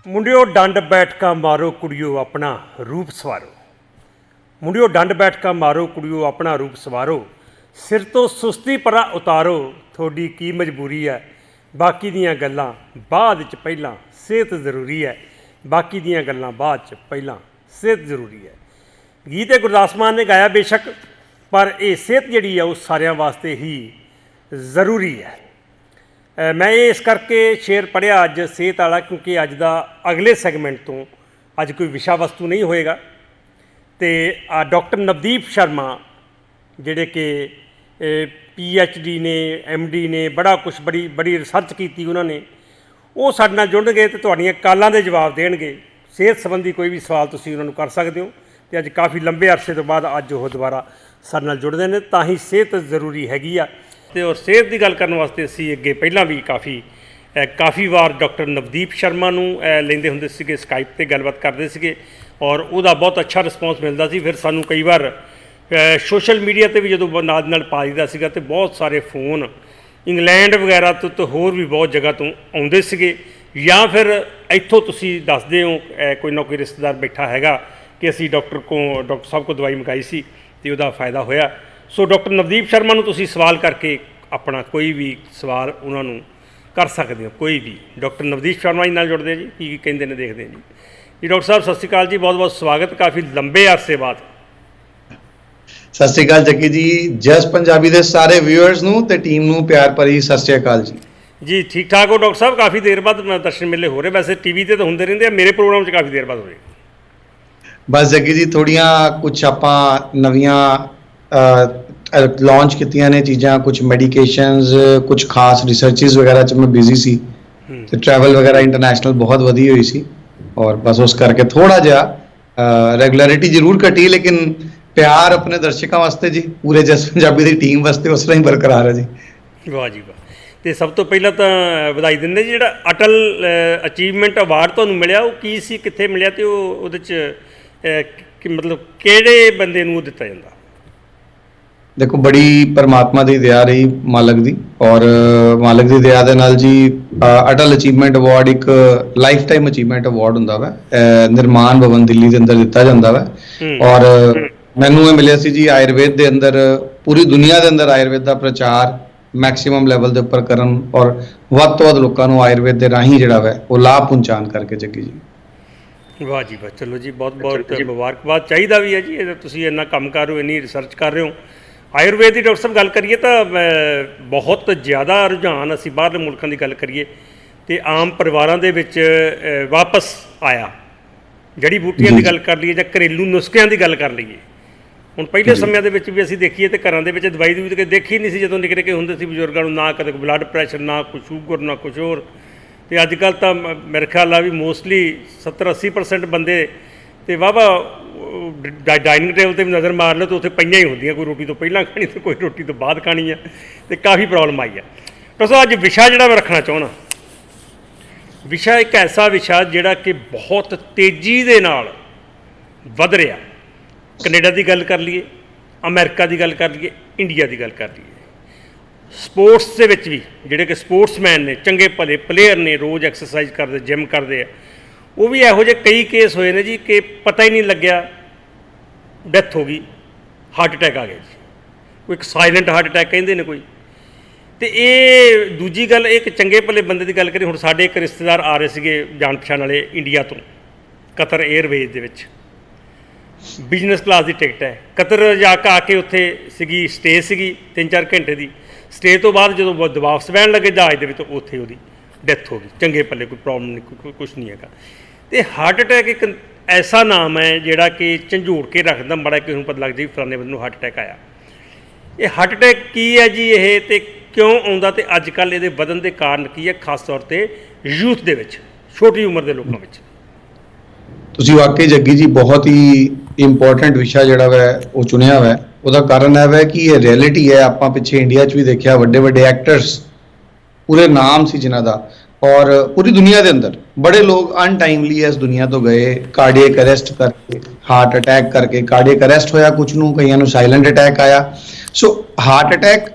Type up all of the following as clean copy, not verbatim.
ਮੁੰਡਿਓ ਡੰਡ ਬੈਠਕਾ ਮਾਰੋ ਕੁੜੀਓ ਆਪਣਾ ਰੂਪ ਸਵਾਰੋ। ਮੁੰਡਿਓ ਡੰਡ ਬੈਠਕਾ ਮਾਰੋ ਕੁੜੀਓ ਆਪਣਾ ਰੂਪ ਸਵਾਰੋ। ਸਿਰ ਤੋਂ ਸੁਸਤੀ ਪਰਾ ਉਤਾਰੋ, ਤੁਹਾਡੀ ਕੀ ਮਜਬੂਰੀ ਹੈ। ਬਾਕੀ ਦੀਆਂ ਗੱਲਾਂ ਬਾਅਦ 'ਚ, ਪਹਿਲਾਂ ਸਿਹਤ ਜ਼ਰੂਰੀ ਹੈ। ਬਾਕੀ ਦੀਆਂ ਗੱਲਾਂ ਬਾਅਦ 'ਚ, ਪਹਿਲਾਂ ਸਿਹਤ ਜ਼ਰੂਰੀ ਹੈ। ਗੀਤ ਇਹ ਗੁਰਦਾਸ ਮਾਨ ਨੇ ਗਾਇਆ ਬੇਸ਼ੱਕ, ਪਰ ਇਹ ਸਿਹਤ ਜਿਹੜੀ ਆ ਉਹ ਸਾਰਿਆਂ ਵਾਸਤੇ ਹੀ ਜ਼ਰੂਰੀ ਹੈ। मैं इस करके शेर पढ़िया अज सेहत वाला, क्योंकि अज का अगले सैगमेंट तो अज कोई विषा वस्तु नहीं होएगा। तो डॉक्टर नवदीप शर्मा जिहड़े कि PhD ने MD ने बड़ा कुछ बड़ी रिसर्च की उन्होंने, वो साडे नाल जुड़नगे तो तुहाड़ियां कालां दे जवाब देणगे। सेहत संबंधी कोई भी सवाल तुसीं उन्हां नूं कर सकदे हो। तो अज काफ़ी लंबे अरसे तो बाद अज वो दोबारा साडे नाल जुड़दे ने, तां ही सेहत जरूरी हैगी आ। तो और सेहत की गल करने वास्ते असीं अगे पहलां भी काफ़ी वार डॉक्टर नवदीप शर्मा नूं लैंदे हुंदे सीगे, स्काइप ते गलबात करदे सीगे और उहदा बहुत अच्छा रिस्पॉन्स मिलता सी। फिर सानूं कई बार सोशल मीडिया ते भी जदों नाल पा दिंदा सीगा ते बहुत सारे फोन इंग्लैंड वगैरह तो होर भी बहुत जगह तो आउंदे सीगे, या फिर इत्थों तुसीं दसदे हो कोई ना कोई रिश्तेदार बैठा हैगा कि असीं डॉक्टर साहब को दवाई मंगाई सी ते उहदा फायदा होया। सो डॉक्टर नवदीप शर्मा नूं तुसीं सवाल करके अपना कोई भी सवाल उन्होंने कर सकते हो। कोई भी डॉक्टर नवदीप शर्मा जी नाल जुड़ते जी, की कहते हैं देखते हैं जी। डॉक्टर साहब सत श्री अकाल जी, बहुत बहुत स्वागत काफ़ी लंबे अरसे बाद। सत श्री अकाल जग्गी जी, जस पंजाबी के सारे व्यूअर्स नूं ते टीम नूं प्यार भरी सत श्री अकाल जी। जी ठीक ठाक हो डॉक्टर साहब? काफ़ी देर बाद दर्शन मेले हो रहे, वैसे टीवी ते तो होंदे रहिंदे, मेरे प्रोग्राम च काफ़ी देर बाद हो रहे। बस जग्गी जी थोड़ियां कुछ आपां नवीआं लॉन्च कीतियां ने चीज़ां, कुछ मैडिकेशनस, कुछ खास रिसर्चिज वगैरह च मैं बिजी सी ते ट्रैवल वगैरह इंटरनेशनल बहुत वधी हुई सी, और बस उस करके थोड़ा जिहा रेगुलरिटी जरूर घटी, लेकिन प्यार अपने दर्शकों वास्ते जी, पूरे जस पंजाबी की टीम वास्ते उस तरह ही बरकरार है जी। वाह जी वाह। तो सब तो पहला तो बधाई दिंदे जी, जिहड़ा अटल अचीवमेंट अवार्ड तुहानूं मिलिया वो की सी, कित्थे मिलिया ते ओहदे च मतलब किहड़े बंदे नूं दित्ता जांदा? देखो बड़ी परमात्मा की दया रही मालक दी, और मालक की दया दे नाल जी अटल अचीवमेंट अवार्ड एक लाइफ टाइम अचीवमेंट अवार्ड हुंदा वा, निर्माण भवन दिल्ली के अंदर दिता जांदा वा। और मैनूं ये मिलिया सी जी आयुर्वेद के अंदर, पूरी दुनिया के अंदर आयुर्वेद का प्रचार मैक्सीमम लैवल के उपर करन और वध तो वध लोकां नूं आयुर्वेद के राही जिहड़ा वा वो लाभ पहुँचाण करके जग्गी जी। वाह जी वाह, चलो जी बहुत बहुत मुबारकबाद। चाहिए भी है जी, तुसीं इन्ना काम कर रहे हो, इन्नी रिसर्च कर रहे हो। आयुर्वेद की डॉक्टर साहब गल करिए तो बहुत ज़्यादा रुझान असी बाहरले मुल्कों की गल करिए तो आम परिवारों के विच वापस आया। जड़ी बूटियां की गल कर लीए या घरेलू नुस्खियां की गल कर लीए, हुण पहले समय के भी असीं देखीए तो घरां दे विच दवाई दूई तो देखी नहीं सी, जदों निक्के निक्के हुंदे सी बजुर्गां नूं, ना कदे ब्लड प्रैशर, ना कुछ शूगर, ना कुछ होर। तो अजकल तो मेरे ख्याल आ भी मोस्टली 70-80% बंदे तो वाहवा डाइनिंग टेबल पर भी नज़र मार लो तो उत्थे पईयां ही होंदियां, कोई रोटी तो पहलां खानी तो कोई रोटी तो बाद खानी है, तो काफ़ी प्रॉब्लम आई है। तो अज विशा जिहड़ा मैं रखना चाहना, विशा एक ऐसा विशा जिहड़ा कि बहुत तेज़ी दे नाल वध रहा। कनेडा की गल कर लीए, अमेरिका की गल कर लीए, इंडिया की गल कर लीए, स्पोर्ट्स के विच भी जिहड़े कि स्पोर्ट्समैन ने, चंगे भले प्लेयर ने, रोज़ एक्सरसाइज करते, जिम करते हैं, वो भी इहो जिहे कई केस होए ने जी कि पता ही नहीं लग्या, डैथ हो गई, हार्ट अटैक आ गया जी, कोई एक साइलेंट हार्ट अटैक कहिंदे ने कोई। तो ये दूजी गल, एक चंगे भले बंदे की गल करिए, हुण साडे एक रिश्तेदार आ रहे सीगे जान पछाण वाले इंडिया तो, कतर एयरवेज दे विच बिजनस क्लास की टिकट है। कतर जाके आके उत्थे सीगी स्टे सीगी 3-4 घंटे की स्टे तो बाद जो वापस बहन लगे जहाज के तो उत्थे उहदी डैथ हो गई। चंगे भले कोई प्रॉब्लम नहीं, कुछ नहीं है। तो हार्ट अटैक एक ऐसा नाम है जिहड़ा कि झंझोड़ के रखदा, बड़ा किसी नूं पता लग जाए फलाने बंदे नूं हार्ट अटैक आया। ये हार्ट अटैक की है जी, ये तो क्यों आउंदा ते अजकल इहदे वधन दे कारण की है, खास तौर पर यूथ दे विच, छोटी उम्र के लोगों विच? तुसीं वाकई जग्गी जी बहुत ही इंपॉर्टेंट विषय जिहड़ा वै वो चुनिया वै। उसका कारण है वै कि ये रियलिटी है। आपां पिछे इंडिया च भी देखिया, वड्डे वड्डे एक्टर्स, पूरे नाम सी जिन्हां दा, और पूरी दुनिया के अंदर बड़े लोग अनटाइमली इस दुनिया तो गए, कार्डियक अरेस्ट करके, हार्ट अटैक करके। कार्डियक अरेस्ट होया कुछ नूं, कईयां नूं साइलेंट अटैक आया। सो हार्ट अटैक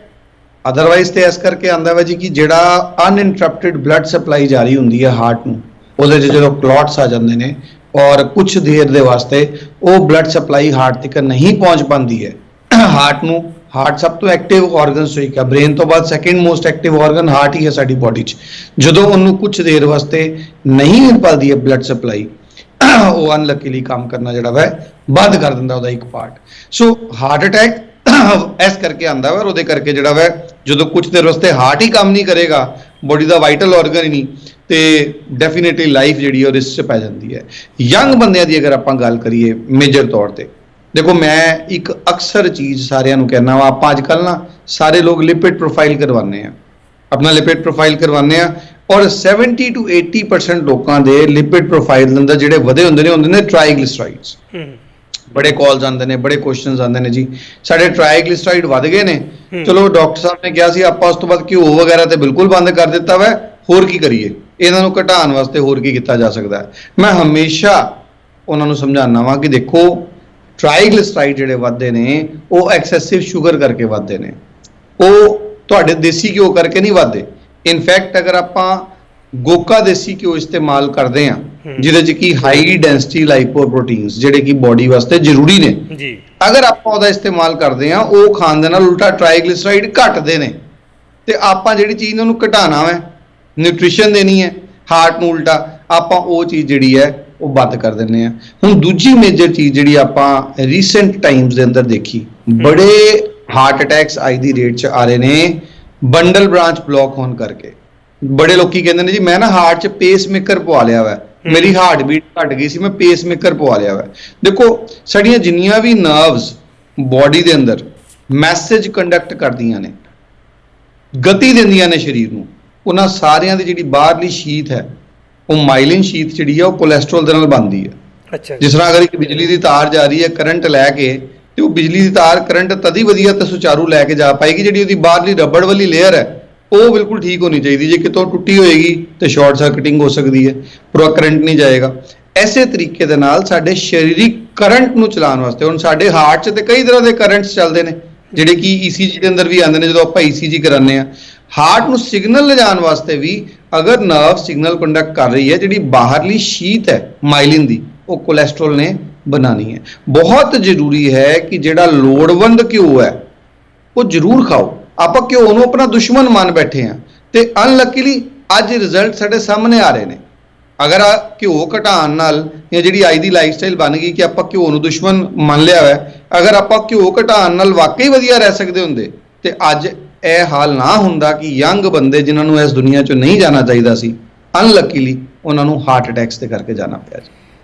अदरवाइज तो इस करके आंदा वा जी कि जिहड़ा अनइंटरप्टेड ब्लड सप्लाई जारी हुंदी है हार्ट नूं, ਉਹਦੇ 'ਚ ਜਦੋਂ ਕਲੌਟਸ ਆ ਜਾਂਦੇ ਨੇ ਔਰ ਕੁਝ ਦੇਰ ਦੇ ਵਾਸਤੇ ਉਹ ਬਲੱਡ ਸਪਲਾਈ ਹਾਰਟ ਤੱਕ ਨਹੀਂ ਪਹੁੰਚ ਪਾਉਂਦੀ ਹੈ। ਹਾਰਟ ਸਭ ਤੋਂ ਐਕਟਿਵ ਆਰਗਨ ਚੋਂ ਇੱਕ ਹੈ, ਬ੍ਰੇਨ ਤੋਂ ਬਾਅਦ second most active organ heart ਹੀ ਹੈ ਸਾਡੀ ਬਾਡੀ 'ਚ। ਜਦੋਂ ਉਹਨੂੰ ਕੁਝ ਦੇਰ ਵਾਸਤੇ ਨਹੀਂ ਮਿਲ ਪਾਉਂਦੀ ਹੈ ਬਲੱਡ ਸਪਲਾਈ, ਉਹ ਅਨਲਕੀਲੀ ਕੰਮ ਕਰਨਾ ਜਿਹੜਾ ਵਾ ਬੰਦ ਕਰ ਦਿੰਦਾ ਉਹਦਾ ਇੱਕ ਪਾਰਟ। ਸੋ ਹਾਰਟ ਅਟੈਕ ਇਸ ਕਰਕੇ ਆਉਂਦਾ ਵਾ, ਉਹਦੇ ਕਰਕੇ ਜਿਹੜਾ ਵਾ ਜਦੋਂ ਕੁਝ ਦੇਰ ਵਾਸਤੇ ਹਾਰਟ ਹੀ ਕੰਮ ਨਹੀਂ ਕਰੇਗਾ, ਬੋਡੀ ਦਾ ਵਾਈਟਲ ਆਰਗਨ ਹੀ ਨਹੀਂ, ਤੇ ਡੈਫੀਨੇਟਲੀ ਲਾਈਫ ਜਿਹੜੀ ਉਹ ਰਿਸਕ 'ਚ ਪੈ ਜਾਂਦੀ ਹੈ। ਯੰਗ ਬੰਦਿਆਂ ਦੀ ਅਗਰ ਆਪਾਂ ਗੱਲ ਕਰੀਏ ਮੇਜਰ ਤੌਰ ਤੇ, ਦੇਖੋ ਮੈਂ ਇੱਕ ਅਕਸਰ ਚੀਜ਼ ਸਾਰਿਆਂ ਨੂੰ ਕਹਿਣਾ ਵਾ, ਆਪਾਂ ਅੱਜ ਕੱਲ੍ਹ ਨਾ ਸਾਰੇ ਲੋਕ ਲਿਪਿਡ ਪ੍ਰੋਫਾਈਲ ਕਰਵਾਉਂਦੇ ਆ, ਆਪਣਾ ਲਿਪਿਡ ਪ੍ਰੋਫਾਈਲ ਕਰਵਾਉਂਦੇ ਆ, ਔਰ 70 to 80% ਲੋਕਾਂ ਦੇ ਲਿਪਿਡ ਪ੍ਰੋਫਾਈਲ ਦੇ ਅੰਦਰ ਜਿਹੜੇ ਵਧੇ ਹੁੰਦੇ ਨੇ ਟ੍ਰਾਈਗਲਿਸਰਾਈਡਸ। ਬੜੇ ਕਾਲਸ ਆਉਂਦੇ ਨੇ, ਬੜੇ ਕੁਐਸਚਨਸ ਆਉਂਦੇ ਨੇ, ਜੀ ਸਾਡੇ ਟ੍ਰਾਈਗਲਿਸਰਾਈਡ ਵੱਧ ਗਏ ਨੇ, ਚਲੋ ਡਾਕਟਰ ਸਾਹਿਬ ਨੇ ਕਿਹਾ ਸੀ ਆਪਾਂ ਉਸ ਤੋਂ ਬਾਅਦ ਘਿਓ ਵਗੈਰਾ ਤੇ ਬਿਲਕੁਲ ਬੰਦ ਕਰ ਦਿੱਤਾ ਵਾ, ਹੋਰ ਕੀ ਕਰੀਏ, ਇਹਨਾਂ ਨੂੰ ਘਟਾਉਣ ਵਾਸਤੇ ਹੋਰ ਕੀ ਕੀਤਾ ਜਾ ਸਕਦਾ ਹੈ। ਮੈਂ ਹਮੇਸ਼ਾ ਉਹਨਾਂ ਨੂੰ ਸਮਝਾਉਣਾ ਵਾਂ ਕਿ ਦੇਖੋ ਟ੍ਰਾਈਗਲਿਸਰਾਈਡ ਜਿਹੜੇ ਵੱਧਦੇ ਨੇ ਉਹ ਐਕਸੈਸਿਵ ਸ਼ੂਗਰ ਕਰਕੇ ਵੱਧਦੇ ਨੇ, ਉਹ ਤੁਹਾਡੇ ਦੇਸੀ ਘਿਓ ਕਰਕੇ ਨਹੀਂ ਵੱਧਦੇ। ਇਨਫੈਕਟ ਅਗਰ ਆਪਾਂ ਗੋਕਾ ਦੇਸੀ ਘਿਓ ਇਸਤੇਮਾਲ ਕਰਦੇ ਆ ਜਿਹਦੇ 'ਚ ਕਿ ਹਾਈ ਡੈਂਸਿਟੀ ਲਾਈਪੋਪ੍ਰੋਟੀਨਸ ਜਿਹੜੇ ਕਿ ਬਾਡੀ ਵਾਸਤੇ ਜ਼ਰੂਰੀ ਨੇ ਜੀ, ਅਗਰ ਆਪਾਂ ਉਹਦਾ ਇਸਤੇਮਾਲ ਕਰਦੇ ਆ, ਉਹ ਖਾਣ ਦੇ ਨਾਲ ਉਲਟਾ ਟ੍ਰਾਈਗਲਿਸਰਾਈਡ ਘਟਦੇ ਨੇ। ਤੇ ਆਪਾਂ ਜਿਹੜੀ ਚੀਜ਼ ਨੂੰ ਘਟਾਉਣਾ ਹੈ, ਨਿਊਟ੍ਰੀਸ਼ਨ ਦੇਣੀ ਹੈ ਹਾਰਟ ਨੂੰ, ਉਲਟਾ ਆਪਾਂ ਉਹ ਚੀਜ਼ ਜਿਹੜੀ ਹੈ ਉਹ ਬੰਦ ਕਰ ਦਿੰਦੇ ਆ। ਹੁਣ ਦੂਜੀ ਮੇਜਰ ਚੀਜ਼ ਜਿਹੜੀ ਆਪਾਂ ਰੀਸੈਂਟ ਟਾਈਮਸ ਦੇ ਅੰਦਰ ਦੇਖੀ, ਬੜੇ ਹਾਰਟ ਅਟੈਕਸ ਅੱਜ ਦੀ ਰੇਟ 'ਚ ਆ ਰਹੇ ਨੇ ਬੰਡਲ ਬ੍ਰਾਂਚ ਬਲੌਕ ਹੋਣ ਕਰਕੇ। ਬੜੇ ਲੋਕੀ ਕਹਿੰਦੇ ਨੇ ਜੀ ਮੈਂ ਨਾ ਹਾਰਟ 'ਚ ਪੇਸ ਮੇਕਰ ਪਵਾ ਲਿਆ ਵਾ, ਮੇਰੀ ਹਾਰਟ ਬੀਟ ਘਟ ਗਈ ਸੀ, ਮੈਂ ਪੇਸ ਮੇਕਰ ਪਵਾ ਲਿਆ ਵਾ। ਦੇਖੋ ਸਾਡੀਆਂ ਜਿੰਨੀਆਂ ਵੀ ਨਰਵਸ ਬਾਡੀ ਦੇ ਅੰਦਰ ਮੈਸੇਜ ਕੰਡਕਟ ਕਰਦੀਆਂ ਨੇ, ਗਤੀ ਦਿੰਦੀਆਂ ਨੇ ਸਰੀਰ ਨੂੰ, ਉਹਨਾਂ ਸਾਰਿਆਂ ਦੀ ਜਿਹੜੀ ਬਾਹਰਲੀ ਸ਼ੀਥ ਹੈ ਉਹ ਮਾਈਲਿਨ ਸ਼ੀਥ ਜਿਹੜੀ ਹੈ ਉਹ ਕੋਲੈਸਟਰੋਲ ਦੇ ਨਾਲ ਬਣਦੀ ਹੈ। ਅੱਛਾ, ਜਿਸ ਤਰ੍ਹਾਂ ਅਗਰ ਇੱਕ ਬਿਜਲੀ ਦੀ ਤਾਰ ਜਾ ਰਹੀ ਹੈ ਕਰੰਟ ਲੈ ਕੇ, ਤੇ ਉਹ ਬਿਜਲੀ ਦੀ ਤਾਰ ਕਰੰਟ ਤਦ ਹੀ ਵਧੀਆ ਤੇ ਸੁਚਾਰੂ ਲੈ ਕੇ ਜਾ ਪਾਏਗੀ ਜਿਹੜੀ ਉਹਦੀ ਬਾਹਰਲੀ ਰਬੜ ਵਾਲੀ ਲੇਅਰ ਹੈ ਉਹ ਬਿਲਕੁਲ ਠੀਕ ਹੋਣੀ ਚਾਹੀਦੀ। ਜੇ ਕਿਤੋਂ ਟੁੱਟੀ ਹੋਏਗੀ ਤੇ ਸ਼ਾਰਟ ਸਰਕਟਿੰਗ ਹੋ ਸਕਦੀ ਹੈ, ਪੂਰਾ ਕਰੰਟ ਨਹੀਂ ਜਾਏਗਾ। ਐਸੇ ਤਰੀਕੇ ਦੇ ਨਾਲ ਸਾਡੇ ਸਰੀਰਿਕ ਕਰੰਟ ਨੂੰ ਚਲਾਉਣ ਵਾਸਤੇ, ਹੁਣ ਸਾਡੇ ਹਾਰਟ 'ਚ ਤੇ ਕਈ ਤਰ੍ਹਾਂ ਦੇ ਕਰੰਟਸ ਚੱਲਦੇ ਨੇ ਜਿਹੜੇ ਕਿ ECG ਦੇ ਅੰਦਰ ਵੀ ਆਉਂਦੇ ਨੇ ਜਦੋਂ ਆਪਾਂ ECG ਕਰਾਉਂਦੇ ਆ। ਹਾਰਟ ਨੂੰ ਸਿਗਨਲ ਲਿਜਾਣ ਵਾਸਤੇ ਵੀ ਅਗਰ ਨਰਵ ਸਿਗਨਲ ਕੰਡਕਟ ਕਰ ਰਹੀ ਹੈ, ਜਿਹੜੀ ਬਾਹਰਲੀ ਸ਼ੀਥ ਹੈ ਮਾਈਲਿਨ ਦੀ ਉਹ ਕੋਲੈਸਟਰੋਲ ਨੇ ਬਣਾਉਣੀ ਹੈ। ਬਹੁਤ ਜ਼ਰੂਰੀ ਹੈ ਕਿ ਜਿਹੜਾ ਲੋੜਵੰਦ ਘਿਓ ਹੈ ਉਹ ਜ਼ਰੂਰ ਖਾਓ। ਆਪਾਂ ਘਿਓ ਨੂੰ ਆਪਣਾ ਦੁਸ਼ਮਣ ਮੰਨ ਬੈਠੇ ਹਾਂ ਤੇ ਅਨਲਕੀਲੀ ਅੱਜ ਰਿਜ਼ਲਟ ਸਾਡੇ ਸਾਹਮਣੇ ਆ ਰਹੇ ਨੇ। ਅਗਰ ਘਿਓ ਘਟਾਉਣ ਨਾਲ ਜਾਂ ਜਿਹੜੀ ਅੱਜ ਦੀ ਲਾਈਫ ਸਟਾਈਲ ਬਣ ਗਈ ਕਿ ਆਪਾਂ ਘਿਓ ਨੂੰ ਦੁਸ਼ਮਣ ਮੰਨ ਲਿਆ ਹੈ, ਅਗਰ ਆਪਾਂ ਘਿਓ ਘਟਾਉਣ ਨਾਲ ਵਾਕਈ ਵਧੀਆ ਰਹਿ ਸਕਦੇ ਹੁੰਦੇ ਤੇ ਅੱਜ ਇਹ ਹਾਲ ਨਾ ਹੁੰਦਾ ਕਿ ਯੰਗ ਬੰਦੇ ਜਿਨ੍ਹਾਂ ਨੂੰ ਇਸ ਦੁਨੀਆ 'ਚੋਂ ਨਹੀਂ ਜਾਣਾ ਚਾਹੀਦਾ ਸੀ, ਅਨਲਕੀਲੀ ਉਹਨਾਂ ਨੂੰ ਹਾਰਟ ਅਟੈਕਸ ਦੇ ਕਰਕੇ ਜਾਣਾ ਪਿਆ ਜੀ।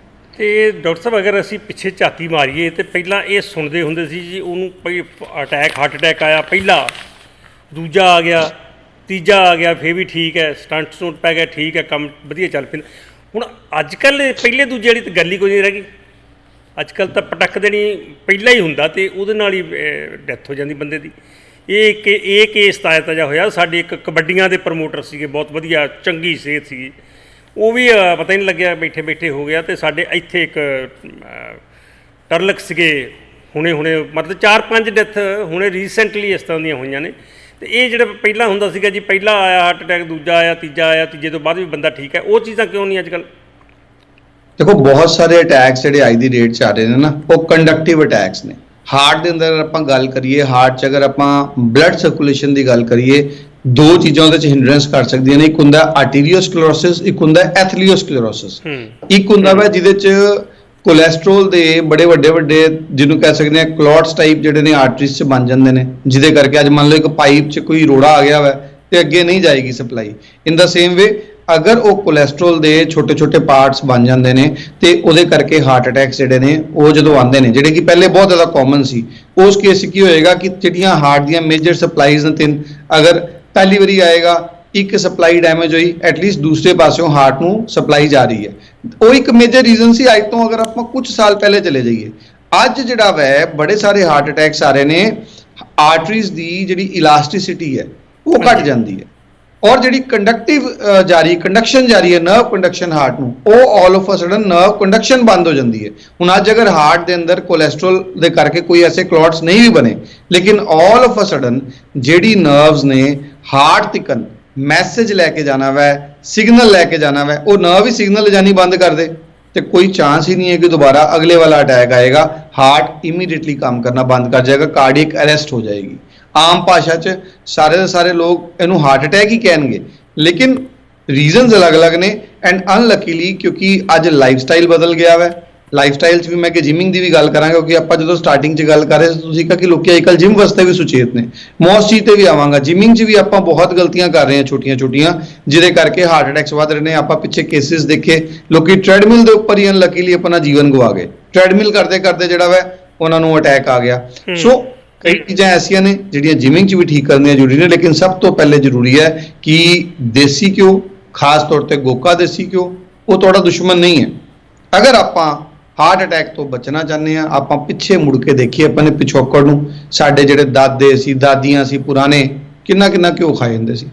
ਤੇ ਡਾਕਟਰ ਸਾਹਿਬ ਅਗਰ ਅਸੀਂ ਪਿੱਛੇ ਝਾਤੀ ਮਾਰੀਏ ਤੇ ਪਹਿਲਾਂ ਇਹ ਸੁਣਦੇ ਹੁੰਦੇ ਸੀ ਜੀ ਉਹਨੂੰ ਕੋਈ ਹਾਰਟ ਅਟੈਕ ਆਇਆ, ਪਹਿਲਾ ਦੂਜਾ ਆ ਗਿਆ, ਤੀਜਾ ਆ ਗਿਆ, ਫੇਰ ਵੀ ਠੀਕ ਹੈ, ਸਟੰਟ ਸਟੂੰਟ ਪੈ ਗਿਆ, ਠੀਕ ਹੈ, ਕੰਮ ਵਧੀਆ ਚੱਲ ਪੈਂਦਾ। ਹੁਣ ਅੱਜ ਕੱਲ੍ਹ ਪਹਿਲੇ ਦੂਜੇ ਵਾਲੀ ਤਾਂ ਗੱਲ ਹੀ ਕੋਈ ਨਹੀਂ ਰਹਿ ਗਈ। ਅੱਜ ਕੱਲ੍ਹ ਤਾਂ ਪਟਕ ਦੇਣੀ ਪਹਿਲਾਂ ਹੀ ਹੁੰਦਾ ਤੇ ਉਹਦੇ ਨਾਲ ਹੀ ਡੈਥ ਹੋ ਜਾਂਦੀ ਬੰਦੇ ਦੀ। ਇਹ ਕੇਸ ਤਾਜ਼ਾ ਜਿਹਾ ਹੋਇਆ, ਸਾਡੇ ਇੱਕ ਕਬੱਡੀਆਂ ਦੇ ਪ੍ਰਮੋਟਰ ਸੀਗੇ, ਬਹੁਤ ਵਧੀਆ ਚੰਗੀ ਸਿਹਤ ਸੀਗੀ, ਉਹ ਵੀ ਪਤਾ ਹੀ ਨਹੀਂ ਲੱਗਿਆ ਬੈਠੇ ਬੈਠੇ ਹੋ ਗਿਆ। ਤੇ ਸਾਡੇ ਇੱਥੇ ਇੱਕ ਟਰਲਕ ਸੀਗੇ, ਹੁਣੇ ਮਤਲਬ 4-5 ਡੈਥ ਹੁਣੇ ਰੀਸੈਂਟਲੀ ਇਸ ਤਰ੍ਹਾਂ ਦੀਆਂ ਹੋਈਆਂ ਨੇ। ਤੇ ਇਹ ਜਿਹੜਾ ਪਹਿਲਾਂ ਹੁੰਦਾ ਸੀਗਾ ਜੀ, ਪਹਿਲਾ ਆਇਆ ਹਾਰਟ ਅਟੈਕ, ਦੂਜਾ ਆਇਆ, ਤੀਜਾ ਆਇਆ, ਤੀਜੇ ਤੋਂ ਬਾਅਦ ਵੀ ਬੰਦਾ ਠੀਕ ਹੈ, ਉਹ ਚੀਜ਼ਾਂ ਕਿਉਂ ਨਹੀਂ ਅੱਜ ਕੱਲ੍ਹ? ਦੇਖੋ ਬਹੁਤ ਸਾਰੇ ਅਟੈਕਸ ਜਿਹੜੇ ਅੱਜ ਦੀ ਡੇਟ 'ਚ ਆ ਰਹੇ ਨੇ ਨਾ, ਉਹ ਕੰਡਕਟਿਵ ਅਟੈਕਸ ਨੇ। ਹਾਰਟ ਦੇ ਅੰਦਰ ਆਪਾਂ ਗੱਲ ਕਰੀਏ, ਹਾਰਟ 'ਚ ਅਗਰ ਆਪਾਂ ਬਲੱਡ ਸਰਕੂਲੇਸ਼ਨ ਦੀ ਗੱਲ ਕਰੀਏ, ਦੋ ਚੀਜ਼ਾਂ ਉਹਦੇ 'ਚ ਹਿੰਡਰੈਂਸ ਕਰ ਸਕਦੀਆਂ ਨੇ। ਇੱਕ ਹੁੰਦਾ ਆਰਟੀਰੀਓਸਕਲੇਰੋਸਿਸ, ਇੱਕ ਹੁੰਦਾ ਐਥਲੀਓਸਕਲੇਰੋਸਿਸ। ਇੱਕ ਹੁੰਦਾ ਵਾ ਜਿਹਦੇ 'ਚ ਕੋਲੈਸਟਰੋਲ ਦੇ ਬੜੇ ਵੱਡੇ ਜਿਹਨੂੰ ਕਹਿ ਸਕਦੇ ਆ ਕਲੌਟਸ ਟਾਈਪ ਜਿਹੜੇ ਨੇ ਆਰਟਰੀਜ਼ 'ਚ ਬਣ ਜਾਂਦੇ ਨੇ, ਜਿਹਦੇ ਕਰਕੇ ਅੱਜ ਮੰਨ ਲਓ ਇੱਕ ਪਾਈਪ 'ਚ ਕੋਈ ਰੋੜਾ ਆ ਗਿਆ ਵਾ ਤੇ ਅੱਗੇ ਨਹੀਂ ਜਾਏਗੀ ਸਪਲਾਈ। ਇਨ ਦਾ ਸੇਮ ਵੇ ਅਗਰ ਉਹ ਕੋਲੈਸਟਰੋਲ ਦੇ ਛੋਟੇ ਪਾਰਟਸ ਬਣ ਜਾਂਦੇ ਨੇ ਤੇ ਉਹਦੇ ਕਰਕੇ ਹਾਰਟ ਅਟੈਕਸ ਜਿਹੜੇ ਨੇ ਉਹ ਜਦੋਂ ਆਉਂਦੇ ਨੇ, ਜਿਹੜੇ ਕਿ ਪਹਿਲੇ ਬਹੁਤ ਜ਼ਿਆਦਾ ਕਾਮਨ ਸੀ, ਉਸ ਕੇਸ ਕੀ ਹੋਏਗਾ ਕਿ ਜਿਹੜੀਆਂ ਹਾਰਟ ਦੀਆਂ ਮੇਜਰ ਸਪਲਾਈਜ਼ ਨੇ ਤਿੰਨ, ਅਗਰ ਪਹਿਲੀ ਵਾਰੀ ਆਏਗਾ ਇੱਕ ਸਪਲਾਈ ਡੈਮੇਜ ਹੋਈ, ਐਟਲੀਸਟ ਦੂਸਰੇ ਪਾਸਿਓਂ ਹਾਰਟ ਨੂੰ ਸਪਲਾਈ ਜਾ ਰਹੀ ਹੈ। ਉਹ ਇੱਕ ਮੇਜਰ ਰੀਜ਼ਨ ਸੀ। ਅੱਜ ਤੋਂ ਅਗਰ ਆਪਾਂ ਕੁਝ ਸਾਲ ਪਹਿਲੇ ਚਲੇ ਜਾਈਏ, ਅੱਜ ਜਿਹੜਾ ਵੈ ਬੜੇ ਸਾਰੇ ਹਾਰਟ ਅਟੈਕਸ ਆ ਰਹੇ ਨੇ, ਆਰਟਰੀਜ਼ ਦੀ ਜਿਹੜੀ ਇਲਾਸਟਿਸਿਟੀ ਹੈ ਉਹ ਘਟ ਜਾਂਦੀ ਹੈ, ਔਰ ਜਿਹੜੀ ਕੰਡਕਸ਼ਨ ਜਾਰੀ ਹੈ ਨਰਵ ਕੰਡਕਸ਼ਨ ਹਾਰਟ ਨੂੰ, ਉਹ all of a sudden nerve conduction ਬੰਦ ਹੋ ਜਾਂਦੀ ਹੈ। ਹੁਣ ਅੱਜ ਅਗਰ ਹਾਰਟ ਦੇ ਅੰਦਰ ਕੋਲੈਸਟਰੋਲ ਦੇ ਕਰਕੇ ਕੋਈ ਐਸੇ ਕਲੌਟਸ ਨਹੀਂ ਵੀ ਬਣੇ, ਲੇਕਿਨ ਆਲ ਆਫ ਅ ਸਡਨ ਜਿਹੜੀ ਨਰਵਸ ਨੇ ਹਾਰਟ ਤਿਕਨ ਮੈਸੇਜ ਲੈ ਕੇ ਜਾਣਾ ਵੈ, ਸਿਗਨਲ ਲੈ ਕੇ ਜਾਣਾ ਵੈ, ਉਹ ਨਾ ਵੀ ਸਿਗਨਲ ਜਾਣੀ ਬੰਦ ਕਰ ਦੇ ਤੇ ਕੋਈ ਚਾਂਸ ਹੀ ਨਹੀਂ ਹੈ ਕਿ ਦੁਬਾਰਾ ਅਗਲੇ ਵਾਲਾ ਅਟੈਕ ਆਏਗਾ। ਹਾਰਟ ਇਮੀਡੀਏਟਲੀ ਕੰਮ ਕਰਨਾ ਬੰਦ ਕਰ ਜਾਏਗਾ, ਕਾਰਡੀਅਕ ਅਰੈਸਟ ਹੋ ਜਾਏਗੀ। ਆਮ ਭਾਸ਼ਾ 'ਚ ਸਾਰੇ ਦੇ ਸਾਰੇ ਲੋਕ ਇਹਨੂੰ ਹਾਰਟ ਅਟੈਕ ਹੀ ਕਹਿਣਗੇ, ਲੇਕਿਨ ਰੀਜ਼ਨਸ ਅਲੱਗ-ਅਲੱਗ ਨੇ। ਐਂਡ ਅਨਲਕੀਲੀ ਕਿਉਂਕਿ ਅੱਜ ਲਾਈਫ ਸਟਾਈਲ ਬਦਲ ਗਿਆ ਵੈ, ਲਾਈਫ ਸਟਾਈਲ 'ਚ ਵੀ ਮੈਂ ਕਿ ਜਿਮਿੰਗ ਦੀ ਵੀ ਗੱਲ ਕਰਾਂਗਾ, ਕਿਉਂਕਿ ਆਪਾਂ ਜਦੋਂ ਸਟਾਰਟਿੰਗ 'ਚ ਗੱਲ ਕਰ ਰਹੇ ਸੀ ਤੁਸੀਂ ਕਿਹਾ ਕਿ ਲੋਕੀ ਅੱਜਕੱਲ੍ਹ ਜਿਮ ਵਾਸਤੇ ਵੀ ਸੁਚੇਤ ਨੇ। ਮੈਂ ਉਸ ਚੀਜ਼ 'ਤੇ ਵੀ ਆਵਾਂਗਾ। ਜਿਮਿੰਗ 'ਚ ਵੀ ਆਪਾਂ ਬਹੁਤ ਗਲਤੀਆਂ ਕਰ ਰਹੇ ਹਾਂ ਛੋਟੀਆਂ-ਛੋਟੀਆਂ, ਜਿਹਦੇ ਕਰਕੇ ਹਾਰਟ ਅਟੈਕਸ ਵੱਧ ਰਹੇ ਨੇ। ਆਪਾਂ ਪਿੱਛੇ ਕੇਸਿਸ ਦੇਖੇ, ਲੋਕੀ ਟ੍ਰੈਡਮਿਲ ਦੇ ਉੱਪਰ ਹੀ ਅਨਲਕੀਲੀ ਆਪਣਾ ਜੀਵਨ ਗਵਾ ਗਏ। ਟ੍ਰੈਡਮਿਲ ਕਰਦੇ-ਕਰਦੇ ਜਿਹੜਾ ਵੈ ਉਹਨਾਂ ਨੂੰ ਅਟੈਕ ਆ ਗਿਆ। ਸੋ ਕਈ ਚੀਜ਼ਾਂ ਐਸੀਆਂ ਨੇ ਜਿਹੜੀਆਂ ਜਿਮਿੰਗ 'ਚ ਵੀ ਠੀਕ ਕਰਨੀਆਂ ਜ਼ਰੂਰੀ ਨੇ, ਲੇਕਿਨ ਸਭ ਤੋਂ ਪਹਿਲੇ ਜ਼ਰੂਰੀ ਹੈ ਕਿ ਦੇਸੀ ਘਿਓ, ਖਾਸ ਤੌਰ ਤੇ ਗੋਕਾ ਦੇਸੀ ਘਿਓ, ਉਹ ਤੁਹਾਡਾ ਦੁਸ਼ਮਣ ਨਹੀਂ ਹੈ। ਅਗਰ ਆਪਾਂ ਹਾਰਟ ਅਟੈਕ ਤੋਂ ਬਚਣਾ ਚਾਹੁੰਦੇ ਹਾਂ, ਆਪਾਂ ਪਿੱਛੇ ਮੁੜ ਕੇ ਦੇਖੀਏ ਆਪਣੇ ਪਿਛੋਕੜ ਨੂੰ। ਸਾਡੇ ਜਿਹੜੇ ਦਾਦੇ ਸੀ, ਦਾਦੀਆਂ ਸੀ ਪੁਰਾਣੇ, ਕਿੰਨਾ ਕਿੰਨਾ ਘਿਓ ਖਾਏ ਜਾਂਦੇ ਸੀ,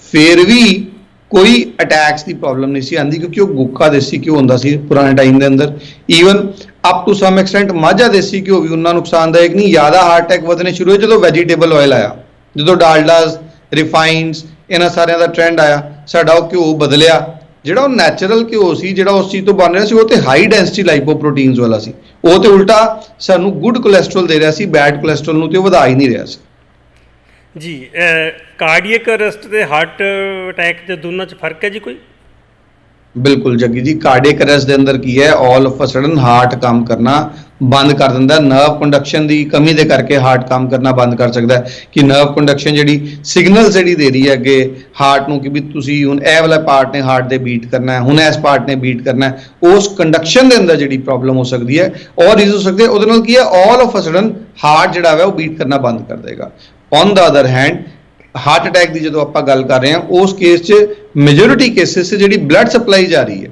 ਫਿਰ ਵੀ ਕੋਈ ਅਟੈਕਸ ਦੀ ਪ੍ਰੋਬਲਮ ਨਹੀਂ ਸੀ ਆਉਂਦੀ, ਕਿਉਂਕਿ ਉਹ ਗੋਕਾ ਦੇਸੀ ਘਿਓ ਹੁੰਦਾ ਸੀ ਪੁਰਾਣੇ ਟਾਈਮ ਦੇ ਅੰਦਰ। Even up to some extent ਮਾਝਾ ਦੇਸੀ ਘਿਓ ਵੀ ਉਹਨਾਂ ਨੁਕਸਾਨਦਾਇਕ ਨਹੀਂ। ਜ਼ਿਆਦਾ ਹਾਰਟ ਅਟੈਕ ਵਧਣੇ ਸ਼ੁਰੂ ਹੋਏ ਜਦੋਂ ਵੈਜੀਟੇਬਲ ਆਇਲ ਆਇਆ, ਜਦੋਂ ਡਾਲਡਾਸ, ਰਿਫਾਈਨਸ, ਇਹਨਾਂ ਸਾਰਿਆਂ ਦਾ ਟ੍ਰੈਂਡ ਆਇਆ, ਸਾਡਾ ਉਹ ਘਿਓ ਬਦਲਿਆ। ਜਿਹੜਾ ਉਹ ਨੈਚੁਰਲ ਘਿਓ ਸੀ, ਜਿਹੜਾ ਉਸ ਚੀਜ਼ ਤੋਂ ਬਣ ਰਿਹਾ ਸੀ, ਉਹ ਤੇ ਹਾਈ ਡੈਂਸਿਟੀ ਲਾਈਪੋਪ੍ਰੋਟੀਨਸ ਵਾਲਾ ਸੀ। ਉਹ ਤੇ ਉਲਟਾ ਸਾਨੂੰ ਗੁੱਡ ਕੋਲੇਸਟ੍ਰੋਲ ਦੇ ਰਿਹਾ ਸੀ, ਬੈਡ ਕੋਲੇਸਟ੍ਰੋਲ ਨੂੰ ਤੇ ਉਹ ਵਧਾ ਹੀ ਨਹੀਂ ਰਿਹਾ ਸੀ। ਜੀ ਕਾਰਡੀਅਕ ਅਰੈਸਟ ਤੇ ਹਾਰਟ ਅਟੈਕ ਦੇ ਦੋਨਾਂ 'ਚ ਫਰਕ ਹੈ ਜੀ ਕੋਈ? ਬਿਲਕੁਲ ਜੱਗੀ ਜੀ, ਕਾਰਡੀਅਕ ਅਰੈਸਟ ਦੇ ਅੰਦਰ ਕੀ ਹੈ, all of a sudden heart ਕੰਮ ਕਰਨਾ ਬੰਦ ਕਰ ਦਿੰਦਾ। ਨਰਵ ਕੰਡਕਸ਼ਨ ਦੀ ਕਮੀ ਦੇ ਕਰਕੇ ਹਾਰਟ ਕੰਮ ਕਰਨਾ ਬੰਦ ਕਰ ਸਕਦਾ ਹੈ, ਕਿ ਨਰਵ ਕੰਡਕਸ਼ਨ ਜਿਹੜੀ ਸਿਗਨਲ ਜਿਹੜੀ ਦੇ ਰਹੀ ਹੈ ਅੱਗੇ ਹਾਰਟ ਨੂੰ ਕਿ ਵੀ ਤੁਸੀਂ ਹੁਣ ਇਹ ਵਾਲਾ ਪਾਰਟ ਨੇ ਹਾਰਟ ਦੇ ਬੀਟ ਕਰਨਾ ਹੈ, ਹੁਣ ਇਸ ਪਾਰਟ ਨੇ ਬੀਟ ਕਰਨਾ ਹੈ, ਉਸ ਕੰਡਕਸ਼ਨ ਦੇ ਅੰਦਰ ਜਿਹੜੀ ਪ੍ਰੋਬਲਮ ਹੋ ਸਕਦੀ ਹੈ ਔਰ ਰੀਜ਼ ਹੋ ਸਕਦੀ ਹੈ, ਉਹਦੇ ਨਾਲ ਕੀ ਹੈ, all of a sudden heart ਜਿਹੜਾ ਹੈ ਉਹ ਬੀਟ ਕਰਨਾ ਬੰਦ ਕਰ ਦੇਗਾ। On the other hand heart attack ਦੀ ਜਦੋਂ ਆਪਾਂ ਗੱਲ ਕਰ ਰਹੇ ਹਾਂ, ਉਸ ਕੇਸ 'ਚ ਮੈਜੋਰਿਟੀ ਕੇਸਿਸ 'ਚ ਜਿਹੜੀ ਬਲੱਡ ਸਪਲਾਈ ਜਾ ਰਹੀ ਹੈ,